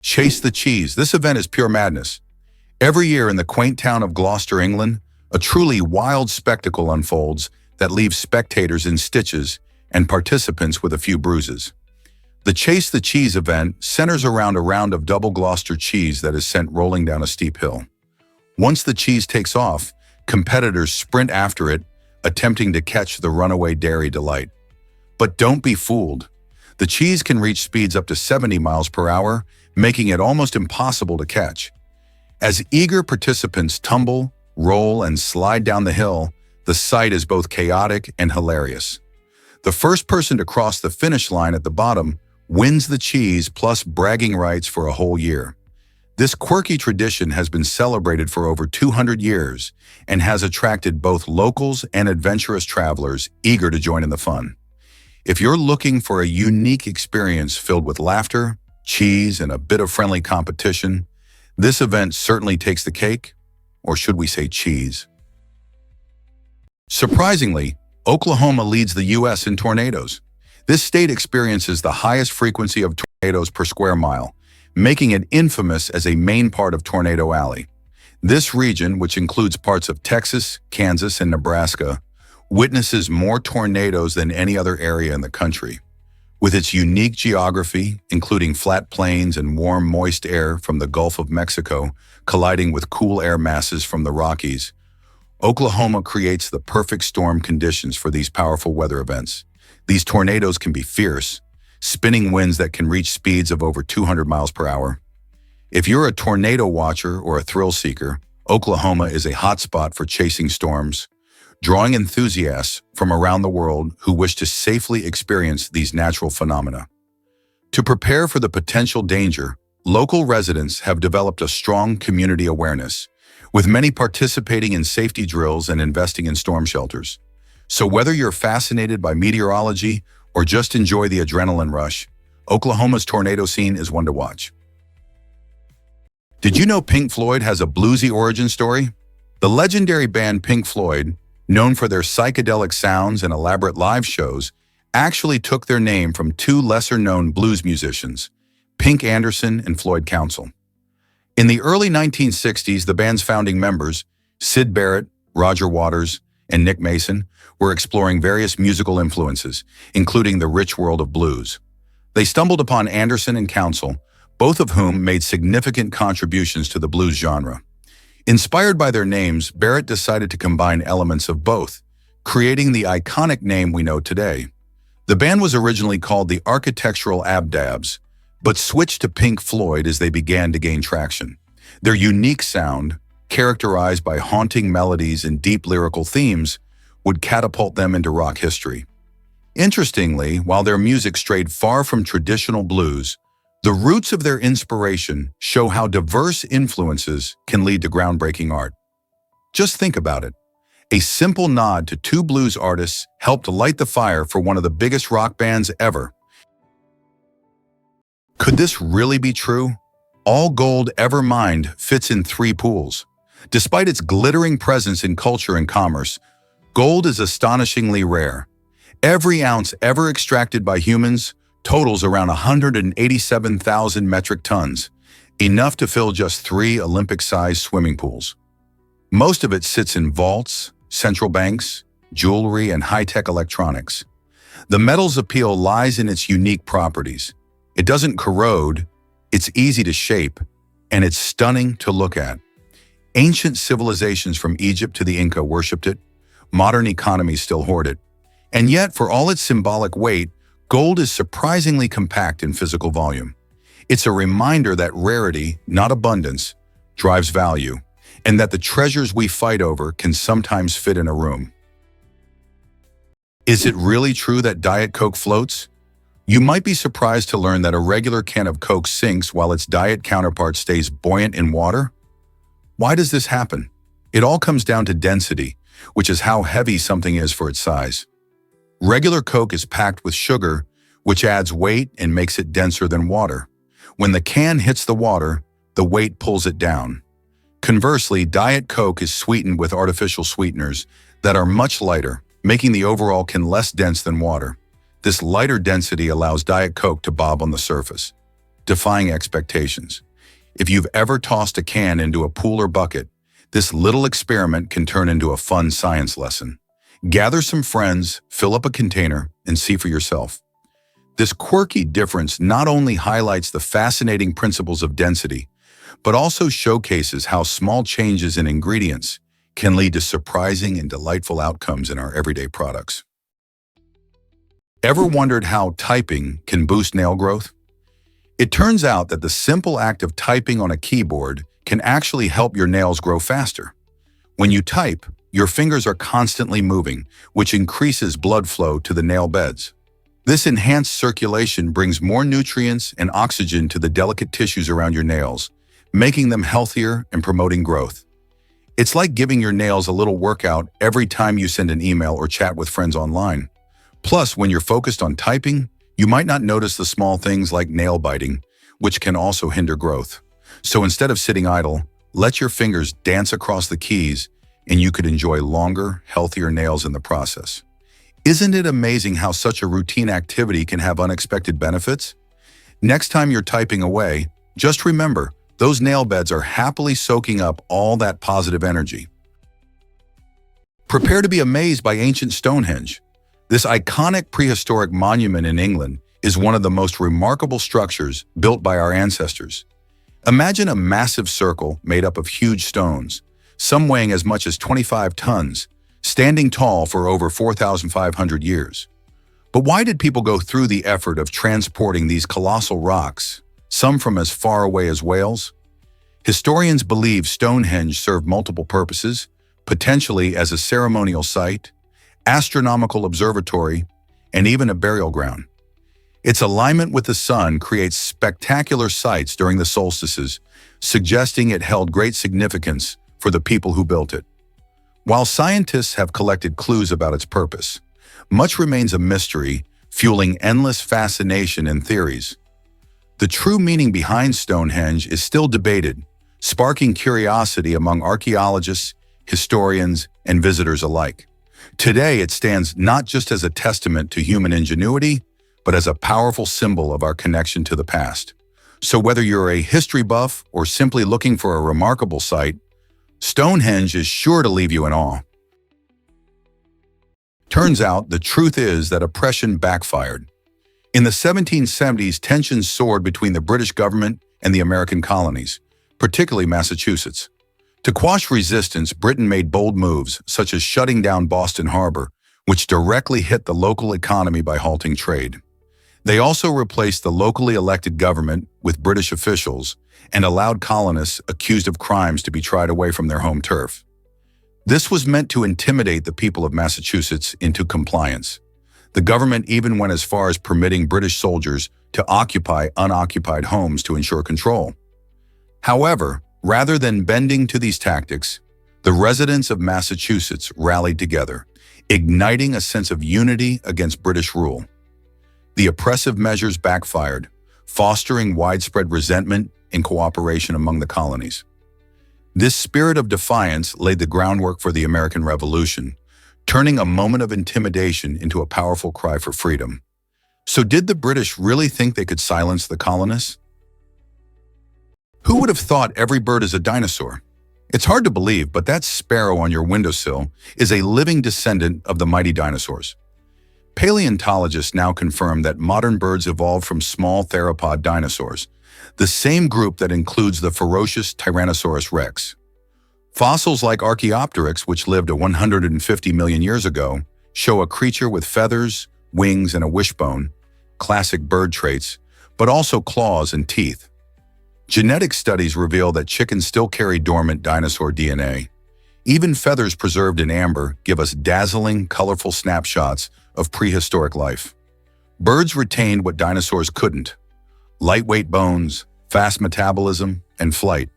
Chase the Cheese. This event is pure madness. Every year in the quaint town of Gloucester, England, a truly wild spectacle unfolds that leaves spectators in stitches and participants with a few bruises. The Chase the Cheese event centers around a round of double Gloucester cheese that is sent rolling down a steep hill. Once the cheese takes off, competitors sprint after it, attempting to catch the runaway dairy delight. But don't be fooled. The cheese can reach speeds up to 70 miles per hour, making it almost impossible to catch. As eager participants tumble, roll, and slide down the hill, the sight is both chaotic and hilarious. The first person to cross the finish line at the bottom wins the cheese plus bragging rights for a whole year. This quirky tradition has been celebrated for over 200 years and has attracted both locals and adventurous travelers eager to join in the fun. If you're looking for a unique experience filled with laughter, cheese, and a bit of friendly competition, this event certainly takes the cake, or should we say cheese. Surprisingly, Oklahoma leads the U.S. in tornadoes. This state experiences the highest frequency of tornadoes per square mile, making it infamous as a main part of Tornado Alley. This region, which includes parts of Texas, Kansas, and Nebraska, witnesses more tornadoes than any other area in the country. With its unique geography, including flat plains and warm, moist air from the Gulf of Mexico colliding with cool air masses from the Rockies, Oklahoma creates the perfect storm conditions for these powerful weather events. These tornadoes can be fierce, spinning winds that can reach speeds of over 200 miles per hour. If you're a tornado watcher or a thrill seeker, Oklahoma is a hotspot for chasing storms, drawing enthusiasts from around the world who wish to safely experience these natural phenomena. To prepare for the potential danger, local residents have developed a strong community awareness, with many participating in safety drills and investing in storm shelters. So whether you're fascinated by meteorology or just enjoy the adrenaline rush, Oklahoma's tornado scene is one to watch. Did you know Pink Floyd has a bluesy origin story? The legendary band Pink Floyd, known for their psychedelic sounds and elaborate live shows, actually took their name from 2 lesser-known blues musicians, Pink Anderson and Floyd Council. In the early 1960s, the band's founding members, Syd Barrett, Roger Waters, and Nick Mason, were exploring various musical influences, including the rich world of blues. They stumbled upon Anderson and Council, both of whom made significant contributions to the blues genre. Inspired by their names, Barrett decided to combine elements of both, creating the iconic name we know today. The band was originally called the Architectural Abdabs, but switched to Pink Floyd as they began to gain traction. Their unique sound, characterized by haunting melodies and deep lyrical themes, would catapult them into rock history. Interestingly, while their music strayed far from traditional blues, the roots of their inspiration show how diverse influences can lead to groundbreaking art. Just think about it. A simple nod to 2 blues artists helped light the fire for one of the biggest rock bands ever. Could this really be true? All gold ever mined fits in 3 pools. Despite its glittering presence in culture and commerce, gold is astonishingly rare. Every ounce ever extracted by humans totals around 187,000 metric tons, enough to fill just 3 Olympic-sized swimming pools. Most of it sits in vaults, central banks, jewelry, and high-tech electronics. The metal's appeal lies in its unique properties. It doesn't corrode, it's easy to shape, and it's stunning to look at. Ancient civilizations from Egypt to the Inca worshipped it. Modern economies still hoard it. And yet, for all its symbolic weight, gold is surprisingly compact in physical volume. It's a reminder that rarity, not abundance, drives value, and that the treasures we fight over can sometimes fit in a room. Is it really true that Diet Coke floats? You might be surprised to learn that a regular can of Coke sinks while its diet counterpart stays buoyant in water. Why does this happen? It all comes down to density, which is how heavy something is for its size. Regular Coke is packed with sugar, which adds weight and makes it denser than water. When the can hits the water, the weight pulls it down. Conversely, Diet Coke is sweetened with artificial sweeteners that are much lighter, making the overall can less dense than water. This lighter density allows Diet Coke to bob on the surface, defying expectations. If you've ever tossed a can into a pool or bucket, this little experiment can turn into a fun science lesson. Gather some friends, fill up a container, and see for yourself. This quirky difference not only highlights the fascinating principles of density, but also showcases how small changes in ingredients can lead to surprising and delightful outcomes in our everyday products. Ever wondered how typing can boost nail growth? It turns out that the simple act of typing on a keyboard can actually help your nails grow faster. When you type, your fingers are constantly moving, which increases blood flow to the nail beds. This enhanced circulation brings more nutrients and oxygen to the delicate tissues around your nails, making them healthier and promoting growth. It's like giving your nails a little workout every time you send an email or chat with friends online. Plus, when you're focused on typing, you might not notice the small things like nail biting, which can also hinder growth. So instead of sitting idle, let your fingers dance across the keys and you could enjoy longer, healthier nails in the process. Isn't it amazing how such a routine activity can have unexpected benefits? Next time you're typing away, just remember, those nail beds are happily soaking up all that positive energy. Prepare to be amazed by ancient Stonehenge. This iconic prehistoric monument in England is one of the most remarkable structures built by our ancestors. Imagine a massive circle made up of huge stones, some weighing as much as 25 tons, standing tall for over 4,500 years. But why did people go through the effort of transporting these colossal rocks, some from as far away as Wales? Historians believe Stonehenge served multiple purposes, potentially as a ceremonial site, astronomical observatory, and even a burial ground. Its alignment with the sun creates spectacular sights during the solstices, suggesting it held great significance for the people who built it. While scientists have collected clues about its purpose, much remains a mystery, fueling endless fascination and theories. The true meaning behind Stonehenge is still debated, sparking curiosity among archaeologists, historians, and visitors alike. Today, it stands not just as a testament to human ingenuity, but as a powerful symbol of our connection to the past. So whether you're a history buff or simply looking for a remarkable sight, Stonehenge is sure to leave you in awe. Turns out, the truth is that oppression backfired. In the 1770s, tensions soared between the British government and the American colonies, particularly Massachusetts. To quash resistance, Britain made bold moves, such as shutting down Boston Harbor, which directly hit the local economy by halting trade. They also replaced the locally elected government with British officials and allowed colonists accused of crimes to be tried away from their home turf. This was meant to intimidate the people of Massachusetts into compliance. The government even went as far as permitting British soldiers to occupy unoccupied homes to ensure control. However, rather than bending to these tactics, the residents of Massachusetts rallied together, igniting a sense of unity against British rule. The oppressive measures backfired, fostering widespread resentment and cooperation among the colonies. This spirit of defiance laid the groundwork for the American Revolution, turning a moment of intimidation into a powerful cry for freedom. So did the British really think they could silence the colonists? Who would have thought every bird is a dinosaur? It's hard to believe, but that sparrow on your windowsill is a living descendant of the mighty dinosaurs. Paleontologists now confirm that modern birds evolved from small theropod dinosaurs, the same group that includes the ferocious Tyrannosaurus rex. Fossils like Archaeopteryx, which lived 150 million years ago, show a creature with feathers, wings, and a wishbone, classic bird traits, but also claws and teeth. Genetic studies reveal that chickens still carry dormant dinosaur DNA. Even feathers preserved in amber give us dazzling, colorful snapshots of prehistoric life. Birds retained what dinosaurs couldn't: lightweight bones, fast metabolism, and flight.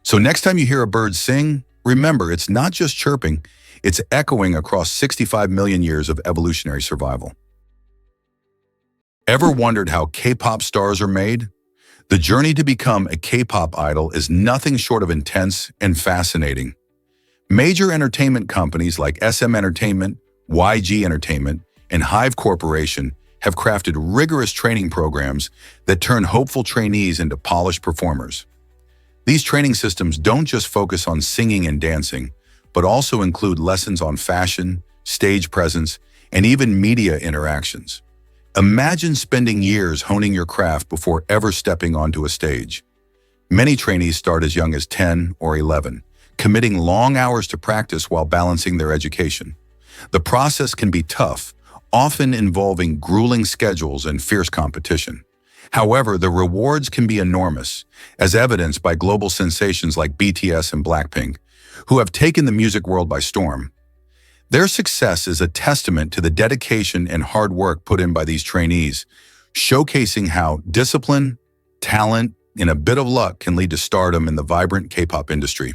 So next time you hear a bird sing, remember it's not just chirping, it's echoing across 65 million years of evolutionary survival. Ever wondered how K-pop stars are made? The journey to become a K-pop idol is nothing short of intense and fascinating. Major entertainment companies like SM Entertainment, YG Entertainment, and Hive Corporation have crafted rigorous training programs that turn hopeful trainees into polished performers. These training systems don't just focus on singing and dancing, but also include lessons on fashion, stage presence, and even media interactions. Imagine spending years honing your craft before ever stepping onto a stage. Many trainees start as young as 10 or 11, committing long hours to practice while balancing their education. The process can be tough, often involving grueling schedules and fierce competition. However, the rewards can be enormous, as evidenced by global sensations like BTS and Blackpink, who have taken the music world by storm. Their success is a testament to the dedication and hard work put in by these trainees, showcasing how discipline, talent, and a bit of luck can lead to stardom in the vibrant K-pop industry.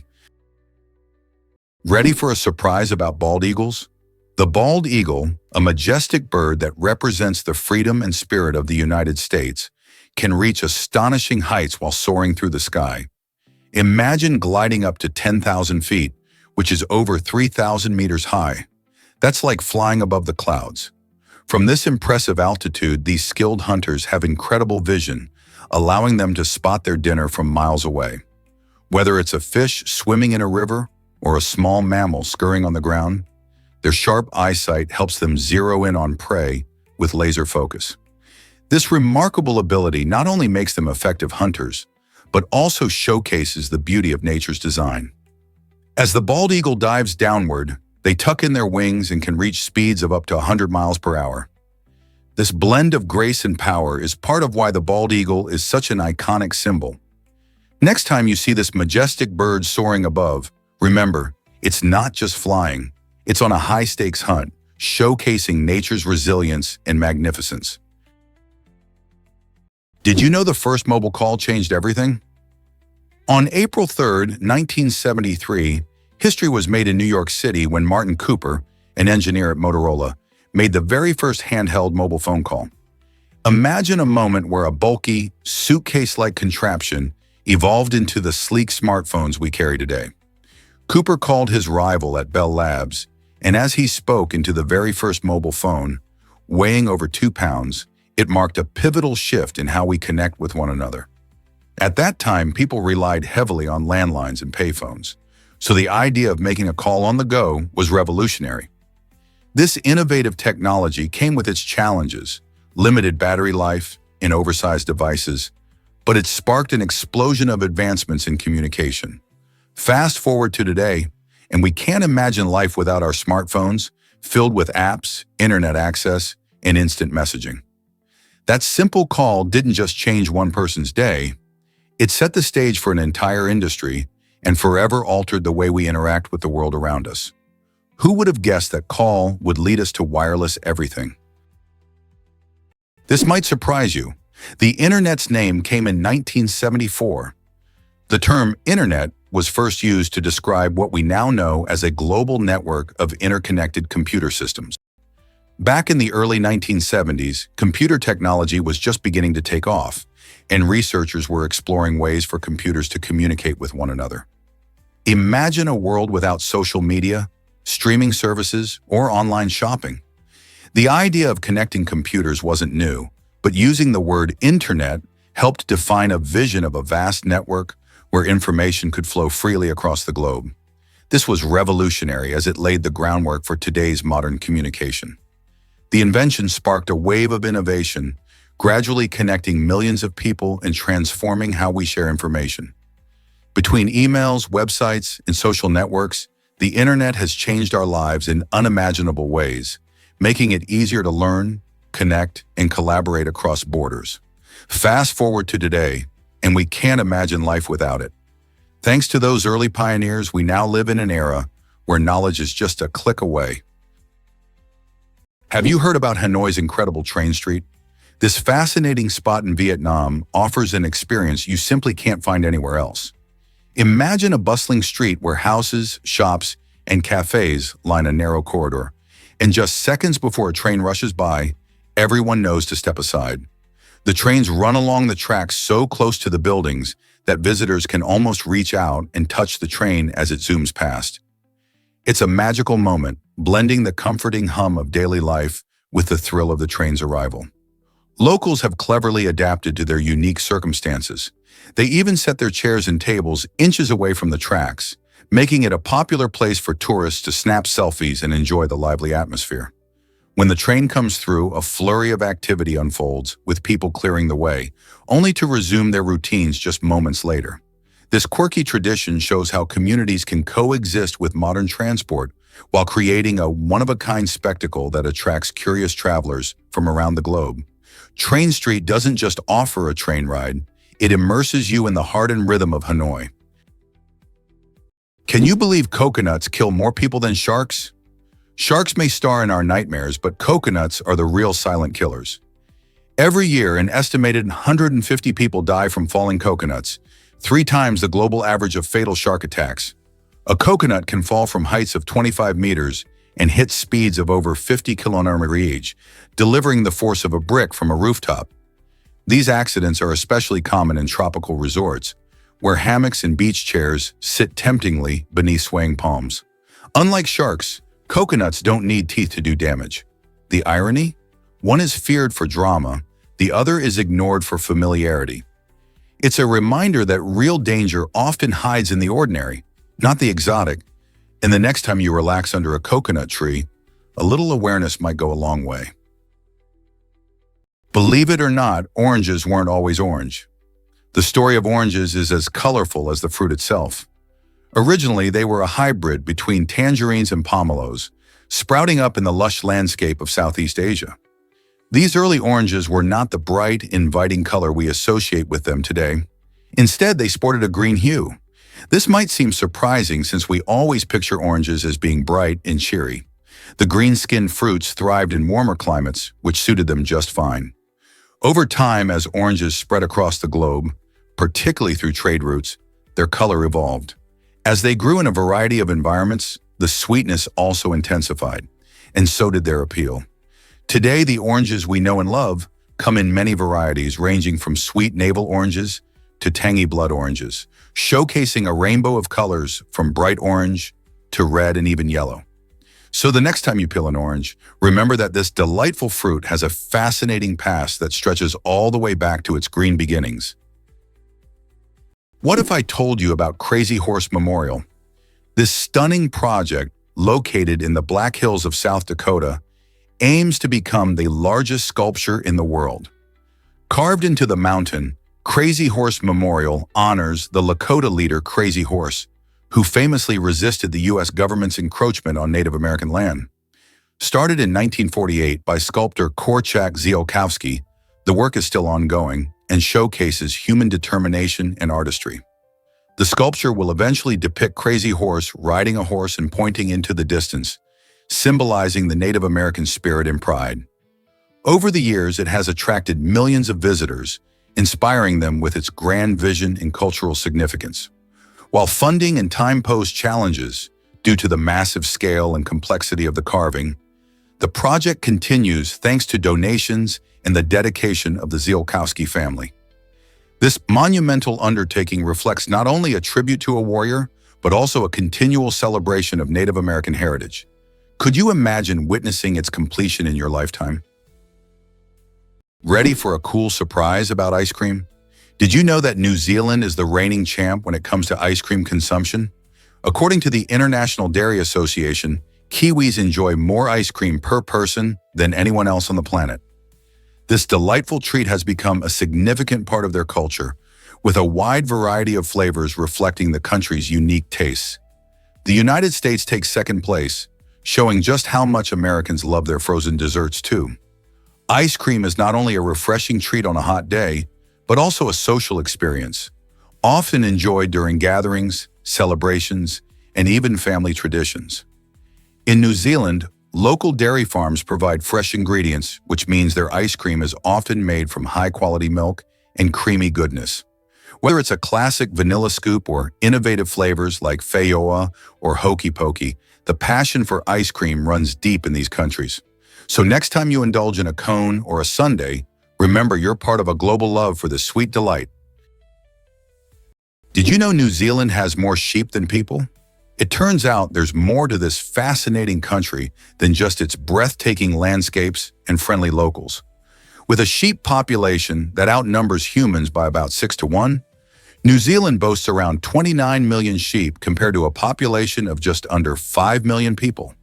Ready for a surprise about bald eagles? The bald eagle, a majestic bird that represents the freedom and spirit of the United States, can reach astonishing heights while soaring through the sky. Imagine gliding up to 10,000 feet, which is over 3,000 meters high. That's like flying above the clouds. From this impressive altitude, these skilled hunters have incredible vision, allowing them to spot their dinner from miles away. Whether it's a fish swimming in a river or a small mammal scurrying on the ground, their sharp eyesight helps them zero in on prey with laser focus. This remarkable ability not only makes them effective hunters, but also showcases the beauty of nature's design. As the bald eagle dives downward, they tuck in their wings and can reach speeds of up to 100 miles per hour. This blend of grace and power is part of why the bald eagle is such an iconic symbol. Next time you see this majestic bird soaring above, remember, it's not just flying, it's on a high-stakes hunt, showcasing nature's resilience and magnificence. Did you know the first mobile call changed everything? On April 3, 1973, history was made in New York City when Martin Cooper, an engineer at Motorola, made the very first handheld mobile phone call. Imagine a moment where a bulky, suitcase-like contraption evolved into the sleek smartphones we carry today. Cooper called his rival at Bell Labs, and as he spoke into the very first mobile phone, weighing over 2 pounds, it marked a pivotal shift in how we connect with one another. At that time, people relied heavily on landlines and payphones, so the idea of making a call on the go was revolutionary. This innovative technology came with its challenges, limited battery life and oversized devices, but it sparked an explosion of advancements in communication. Fast forward to today, and we can't imagine life without our smartphones, filled with apps, internet access, and instant messaging. That simple call didn't just change one person's day, it set the stage for an entire industry and forever altered the way we interact with the world around us. Who would have guessed that call would lead us to wireless everything? This might surprise you. The Internet's name came in 1974. The term Internet was first used to describe what we now know as a global network of interconnected computer systems. Back in the early 1970s, computer technology was just beginning to take off, and researchers were exploring ways for computers to communicate with one another. Imagine a world without social media, streaming services, or online shopping. The idea of connecting computers wasn't new, but using the word internet helped define a vision of a vast network where information could flow freely across the globe. This was revolutionary as it laid the groundwork for today's modern communication. The invention sparked a wave of innovation, gradually connecting millions of people and transforming how we share information. Between emails, websites, and social networks, the internet has changed our lives in unimaginable ways, making it easier to learn, connect, and collaborate across borders. Fast forward to today, and we can't imagine life without it. Thanks to those early pioneers, we now live in an era where knowledge is just a click away. Have you heard about Hanoi's incredible train street? This fascinating spot in Vietnam offers an experience you simply can't find anywhere else. Imagine a bustling street where houses, shops, and cafes line a narrow corridor, and just seconds before a train rushes by, everyone knows to step aside. The trains run along the tracks so close to the buildings that visitors can almost reach out and touch the train as it zooms past. It's a magical moment, blending the comforting hum of daily life with the thrill of the train's arrival. Locals have cleverly adapted to their unique circumstances. They even set their chairs and tables inches away from the tracks, making it a popular place for tourists to snap selfies and enjoy the lively atmosphere. When the train comes through, a flurry of activity unfolds, with people clearing the way, only to resume their routines just moments later. This quirky tradition shows how communities can coexist with modern transport while creating a one-of-a-kind spectacle that attracts curious travelers from around the globe. Train Street doesn't just offer a train ride, it immerses you in the heart and rhythm of Hanoi. Can you believe coconuts kill more people than sharks? Sharks may star in our nightmares, but coconuts are the real silent killers. Every year, an estimated 150 people die from falling coconuts, 3 times the global average of fatal shark attacks. A coconut can fall from heights of 25 meters and hit speeds of over 50 km/h, delivering the force of a brick from a rooftop. These accidents are especially common in tropical resorts, where hammocks and beach chairs sit temptingly beneath swaying palms. Unlike sharks, coconuts don't need teeth to do damage. The irony? One is feared for drama, the other is ignored for familiarity. It's a reminder that real danger often hides in the ordinary, not the exotic, and the next time you relax under a coconut tree, a little awareness might go a long way. Believe it or not, oranges weren't always orange. The story of oranges is as colorful as the fruit itself. Originally, they were a hybrid between tangerines and pomelos, sprouting up in the lush landscape of Southeast Asia. These early oranges were not the bright, inviting color we associate with them today. Instead, they sported a green hue. This might seem surprising since we always picture oranges as being bright and cheery. The green-skinned fruits thrived in warmer climates, which suited them just fine. Over time, as oranges spread across the globe, particularly through trade routes, their color evolved. As they grew in a variety of environments, the sweetness also intensified, and so did their appeal. Today, the oranges we know and love come in many varieties, ranging from sweet navel oranges to tangy blood oranges, showcasing a rainbow of colors from bright orange to red and even yellow. So the next time you peel an orange, remember that this delightful fruit has a fascinating past that stretches all the way back to its green beginnings. What if I told you about Crazy Horse Memorial? This stunning project, located in the Black Hills of South Dakota, aims to become the largest sculpture in the world. Carved into the mountain, Crazy Horse Memorial honors the Lakota leader Crazy Horse, who famously resisted the U.S. government's encroachment on Native American land. Started in 1948 by sculptor Korczak Ziolkowski, the work is still ongoing and showcases human determination and artistry. The sculpture will eventually depict Crazy Horse riding a horse and pointing into the distance, symbolizing the Native American spirit and pride. Over the years, it has attracted millions of visitors, inspiring them with its grand vision and cultural significance. While funding and time pose challenges due to the massive scale and complexity of the carving, The project continues thanks to donations and the dedication of the Ziolkowski family. This monumental undertaking reflects not only a tribute to a warrior, but also a continual celebration of Native American heritage. Could you imagine witnessing its completion in your lifetime? Ready for a cool surprise about ice cream? Did you know that New Zealand is the reigning champ when it comes to ice cream consumption? According to the International Dairy Association, Kiwis enjoy more ice cream per person than anyone else on the planet. This delightful treat has become a significant part of their culture, with a wide variety of flavors reflecting the country's unique tastes. The United States takes second place, showing just how much Americans love their frozen desserts too. Ice cream is not only a refreshing treat on a hot day, but also a social experience, often enjoyed during gatherings, celebrations, and even family traditions. In New Zealand, local dairy farms provide fresh ingredients, which means their ice cream is often made from high-quality milk and creamy goodness. Whether it's a classic vanilla scoop or innovative flavors like Feioa or Hokey Pokey, the passion for ice cream runs deep in these countries. So next time you indulge in a cone or a sundae, remember you're part of a global love for this sweet delight. Did you know New Zealand has more sheep than people? It turns out there's more to this fascinating country than just its breathtaking landscapes and friendly locals. With a sheep population that outnumbers humans by about 6 to 1, New Zealand boasts around 29 million sheep compared to a population of just under 5 million people.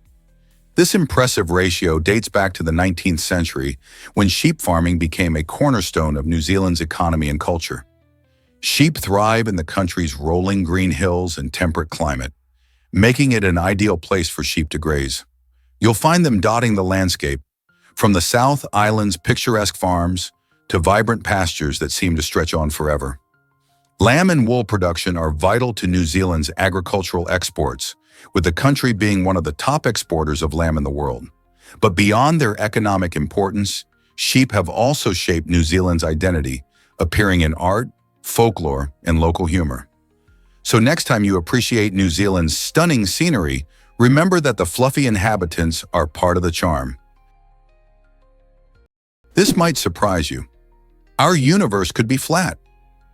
This impressive ratio dates back to the 19th century, when sheep farming became a cornerstone of New Zealand's economy and culture. Sheep thrive in the country's rolling green hills and temperate climate, making it an ideal place for sheep to graze. You'll find them dotting the landscape, from the South Island's picturesque farms to vibrant pastures that seem to stretch on forever. Lamb and wool production are vital to New Zealand's agricultural exports, with the country being one of the top exporters of lamb in the world. But beyond their economic importance, sheep have also shaped New Zealand's identity, appearing in art, folklore, and local humor. So next time you appreciate New Zealand's stunning scenery, remember that the fluffy inhabitants are part of the charm. This might surprise you. Our universe could be flat.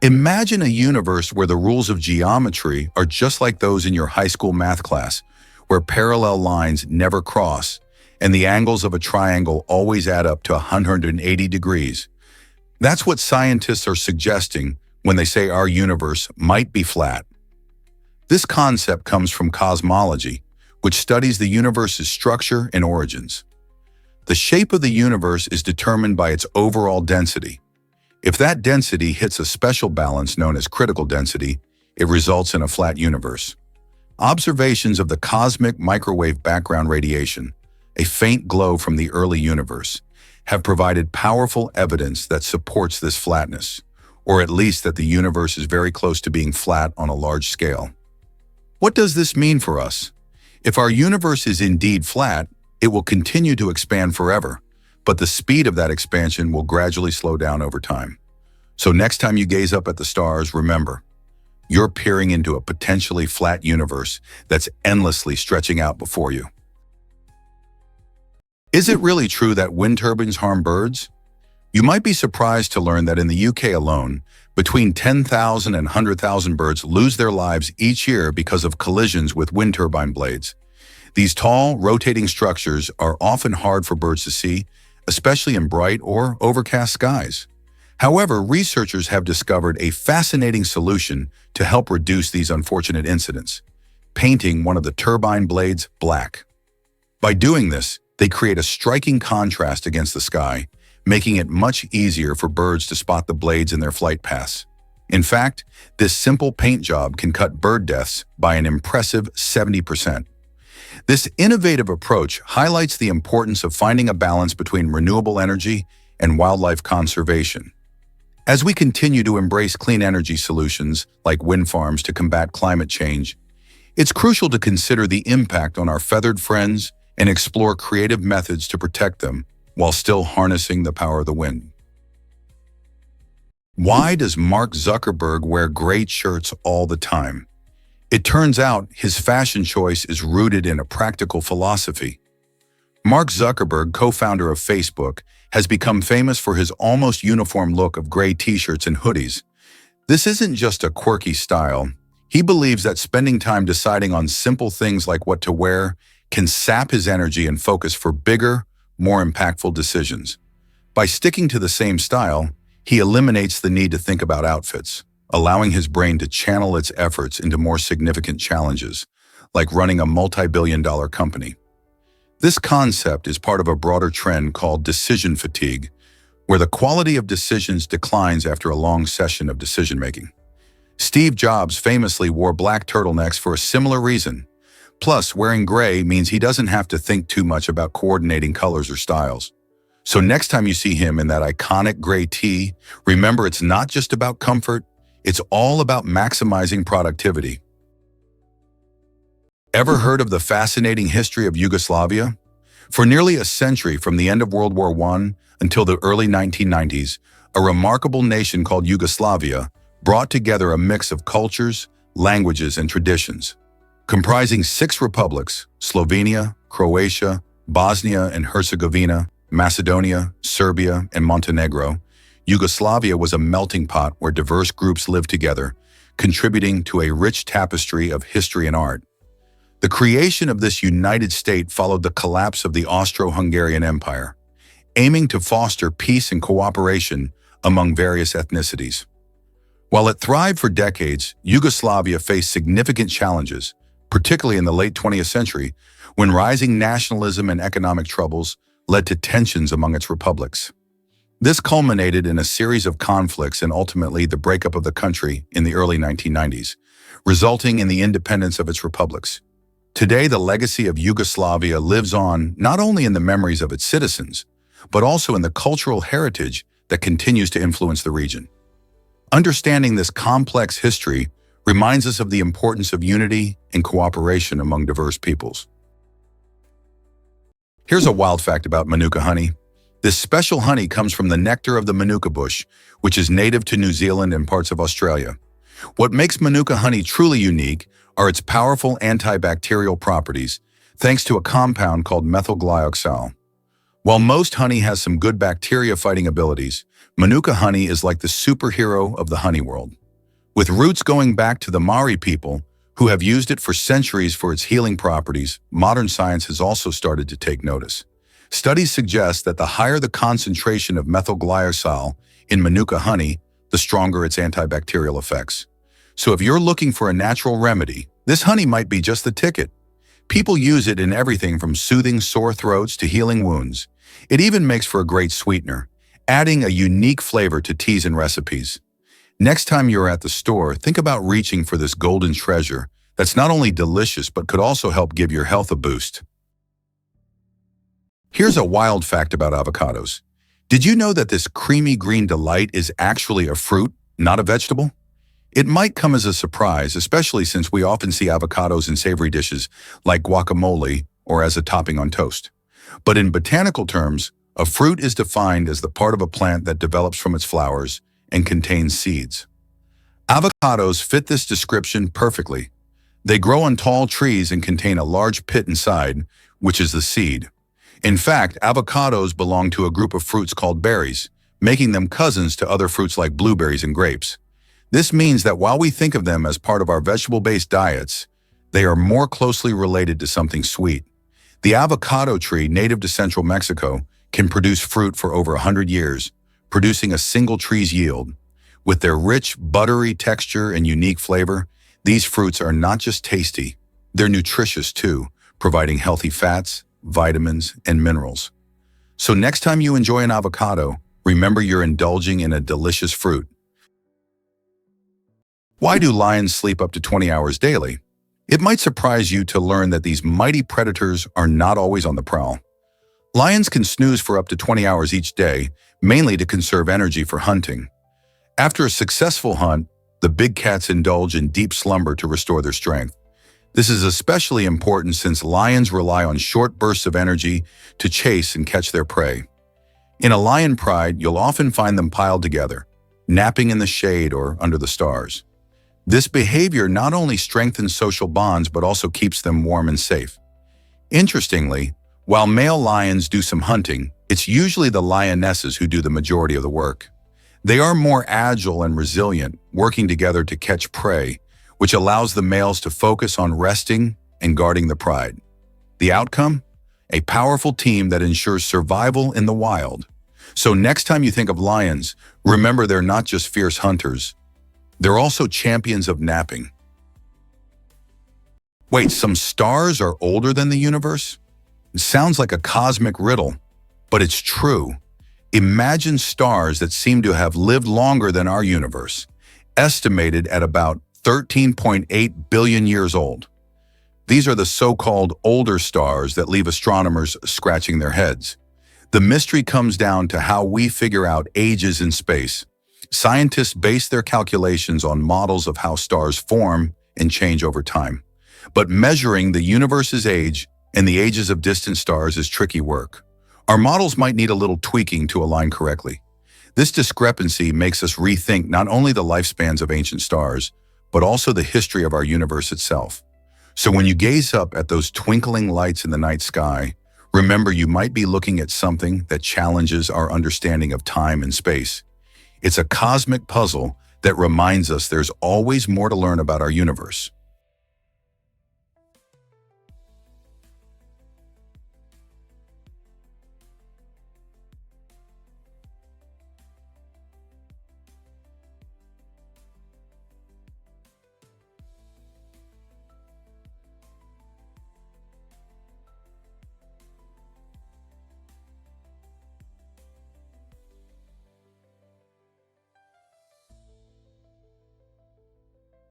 Imagine a universe where the rules of geometry are just like those in your high school math class, where parallel lines never cross, and the angles of a triangle always add up to 180 degrees. That's what scientists are suggesting when they say our universe might be flat. This concept comes from cosmology, which studies the universe's structure and origins. The shape of the universe is determined by its overall density. If that density hits a special balance known as critical density, it results in a flat universe. Observations of the cosmic microwave background radiation, a faint glow from the early universe, have provided powerful evidence that supports this flatness, or at least that the universe is very close to being flat on a large scale. What does this mean for us? If our universe is indeed flat, it will continue to expand forever, but the speed of that expansion will gradually slow down over time. So next time you gaze up at the stars, remember, you're peering into a potentially flat universe that's endlessly stretching out before you. Is it really true that wind turbines harm birds? You might be surprised to learn that in the UK alone, between 10,000 and 100,000 birds lose their lives each year because of collisions with wind turbine blades. These tall, rotating structures are often hard for birds to see, especially in bright or overcast skies. However, researchers have discovered a fascinating solution to help reduce these unfortunate incidents: painting one of the turbine blades black. By doing this, they create a striking contrast against the sky, making it much easier for birds to spot the blades in their flight paths. In fact, this simple paint job can cut bird deaths by an impressive 70%. This innovative approach highlights the importance of finding a balance between renewable energy and wildlife conservation. As we continue to embrace clean energy solutions like wind farms to combat climate change, it's crucial to consider the impact on our feathered friends and explore creative methods to protect them while still harnessing the power of the wind. Why does Mark Zuckerberg wear gray shirts all the time? It turns out his fashion choice is rooted in a practical philosophy. Mark Zuckerberg, co-founder of Facebook, has become famous for his almost uniform look of gray t-shirts and hoodies. This isn't just a quirky style. He believes that spending time deciding on simple things like what to wear can sap his energy and focus for bigger, more impactful decisions. By sticking to the same style, he eliminates the need to think about outfits, allowing his brain to channel its efforts into more significant challenges, like running a multi-billion-dollar company. This concept is part of a broader trend called decision fatigue, where the quality of decisions declines after a long session of decision-making. Steve Jobs famously wore black turtlenecks for a similar reason. Plus, wearing gray means he doesn't have to think too much about coordinating colors or styles. So next time you see him in that iconic gray tee, remember it's not just about comfort, it's all about maximizing productivity. Ever heard of the fascinating history of Yugoslavia? For nearly a century, from the end of World War I until the early 1990s, a remarkable nation called Yugoslavia brought together a mix of cultures, languages, and traditions. Comprising 6 republics, Slovenia, Croatia, Bosnia and Herzegovina, Macedonia, Serbia, and Montenegro, Yugoslavia was a melting pot where diverse groups lived together, contributing to a rich tapestry of history and art. The creation of this united state followed the collapse of the Austro-Hungarian Empire, aiming to foster peace and cooperation among various ethnicities. While it thrived for decades, Yugoslavia faced significant challenges, particularly in the late 20th century, when rising nationalism and economic troubles led to tensions among its republics. This culminated in a series of conflicts and ultimately the breakup of the country in the early 1990s, resulting in the independence of its republics. Today, the legacy of Yugoslavia lives on not only in the memories of its citizens, but also in the cultural heritage that continues to influence the region. Understanding this complex history reminds us of the importance of unity and cooperation among diverse peoples. Here's a wild fact about Manuka honey. This special honey comes from the nectar of the Manuka bush, which is native to New Zealand and parts of Australia. What makes Manuka honey truly unique are its powerful antibacterial properties, thanks to a compound called methylglyoxal. While most honey has some good bacteria-fighting abilities, Manuka honey is like the superhero of the honey world. With roots going back to the Maori people, who have used it for centuries for its healing properties, modern science has also started to take notice. Studies suggest that the higher the concentration of methylglyoxal in Manuka honey, the stronger its antibacterial effects. So if you're looking for a natural remedy, this honey might be just the ticket. People use it in everything from soothing sore throats to healing wounds. It even makes for a great sweetener, adding a unique flavor to teas and recipes. Next time you're at the store, think about reaching for this golden treasure that's not only delicious but could also help give your health a boost. Here's a wild fact about avocados. Did you know that this creamy green delight is actually a fruit, not a vegetable? It might come as a surprise, especially since we often see avocados in savory dishes like guacamole or as a topping on toast. But in botanical terms, a fruit is defined as the part of a plant that develops from its flowers and contains seeds. Avocados fit this description perfectly. They grow on tall trees and contain a large pit inside, which is the seed. In fact, avocados belong to a group of fruits called berries, making them cousins to other fruits like blueberries and grapes. This means that while we think of them as part of our vegetable-based diets, they are more closely related to something sweet. The avocado tree, native to central Mexico, can produce fruit for over 100 years, producing a single tree's yield. With their rich, buttery texture and unique flavor, these fruits are not just tasty, they're nutritious too, providing healthy fats, vitamins, and minerals. So next time you enjoy an avocado, remember you're indulging in a delicious fruit. Why do lions sleep up to 20 hours daily? It might surprise you to learn that these mighty predators are not always on the prowl. Lions can snooze for up to 20 hours each day, mainly to conserve energy for hunting. After a successful hunt, the big cats indulge in deep slumber to restore their strength. This is especially important since lions rely on short bursts of energy to chase and catch their prey. In a lion pride, you'll often find them piled together, napping in the shade or under the stars. This behavior not only strengthens social bonds but also keeps them warm and safe. Interestingly, While male lions do some hunting, it's usually the lionesses who do the majority of the work. They are more agile and resilient, working together to catch prey, which allows the males to focus on resting and guarding the pride. The outcome? A powerful team that ensures survival in the wild. So next time you think of lions, remember they're not just fierce hunters. They're also champions of napping. Wait, some stars are older than the universe? It sounds like a cosmic riddle, but it's true. Imagine stars that seem to have lived longer than our universe, estimated at about 13.8 billion years old. These are the so-called older stars that leave astronomers scratching their heads. The mystery comes down to how we figure out ages in space. Scientists base their calculations on models of how stars form and change over time. But measuring the universe's age and the ages of distant stars is tricky work. Our models might need a little tweaking to align correctly. This discrepancy makes us rethink not only the lifespans of ancient stars, but also the history of our universe itself. So when you gaze up at those twinkling lights in the night sky, remember you might be looking at something that challenges our understanding of time and space. It's a cosmic puzzle that reminds us there's always more to learn about our universe.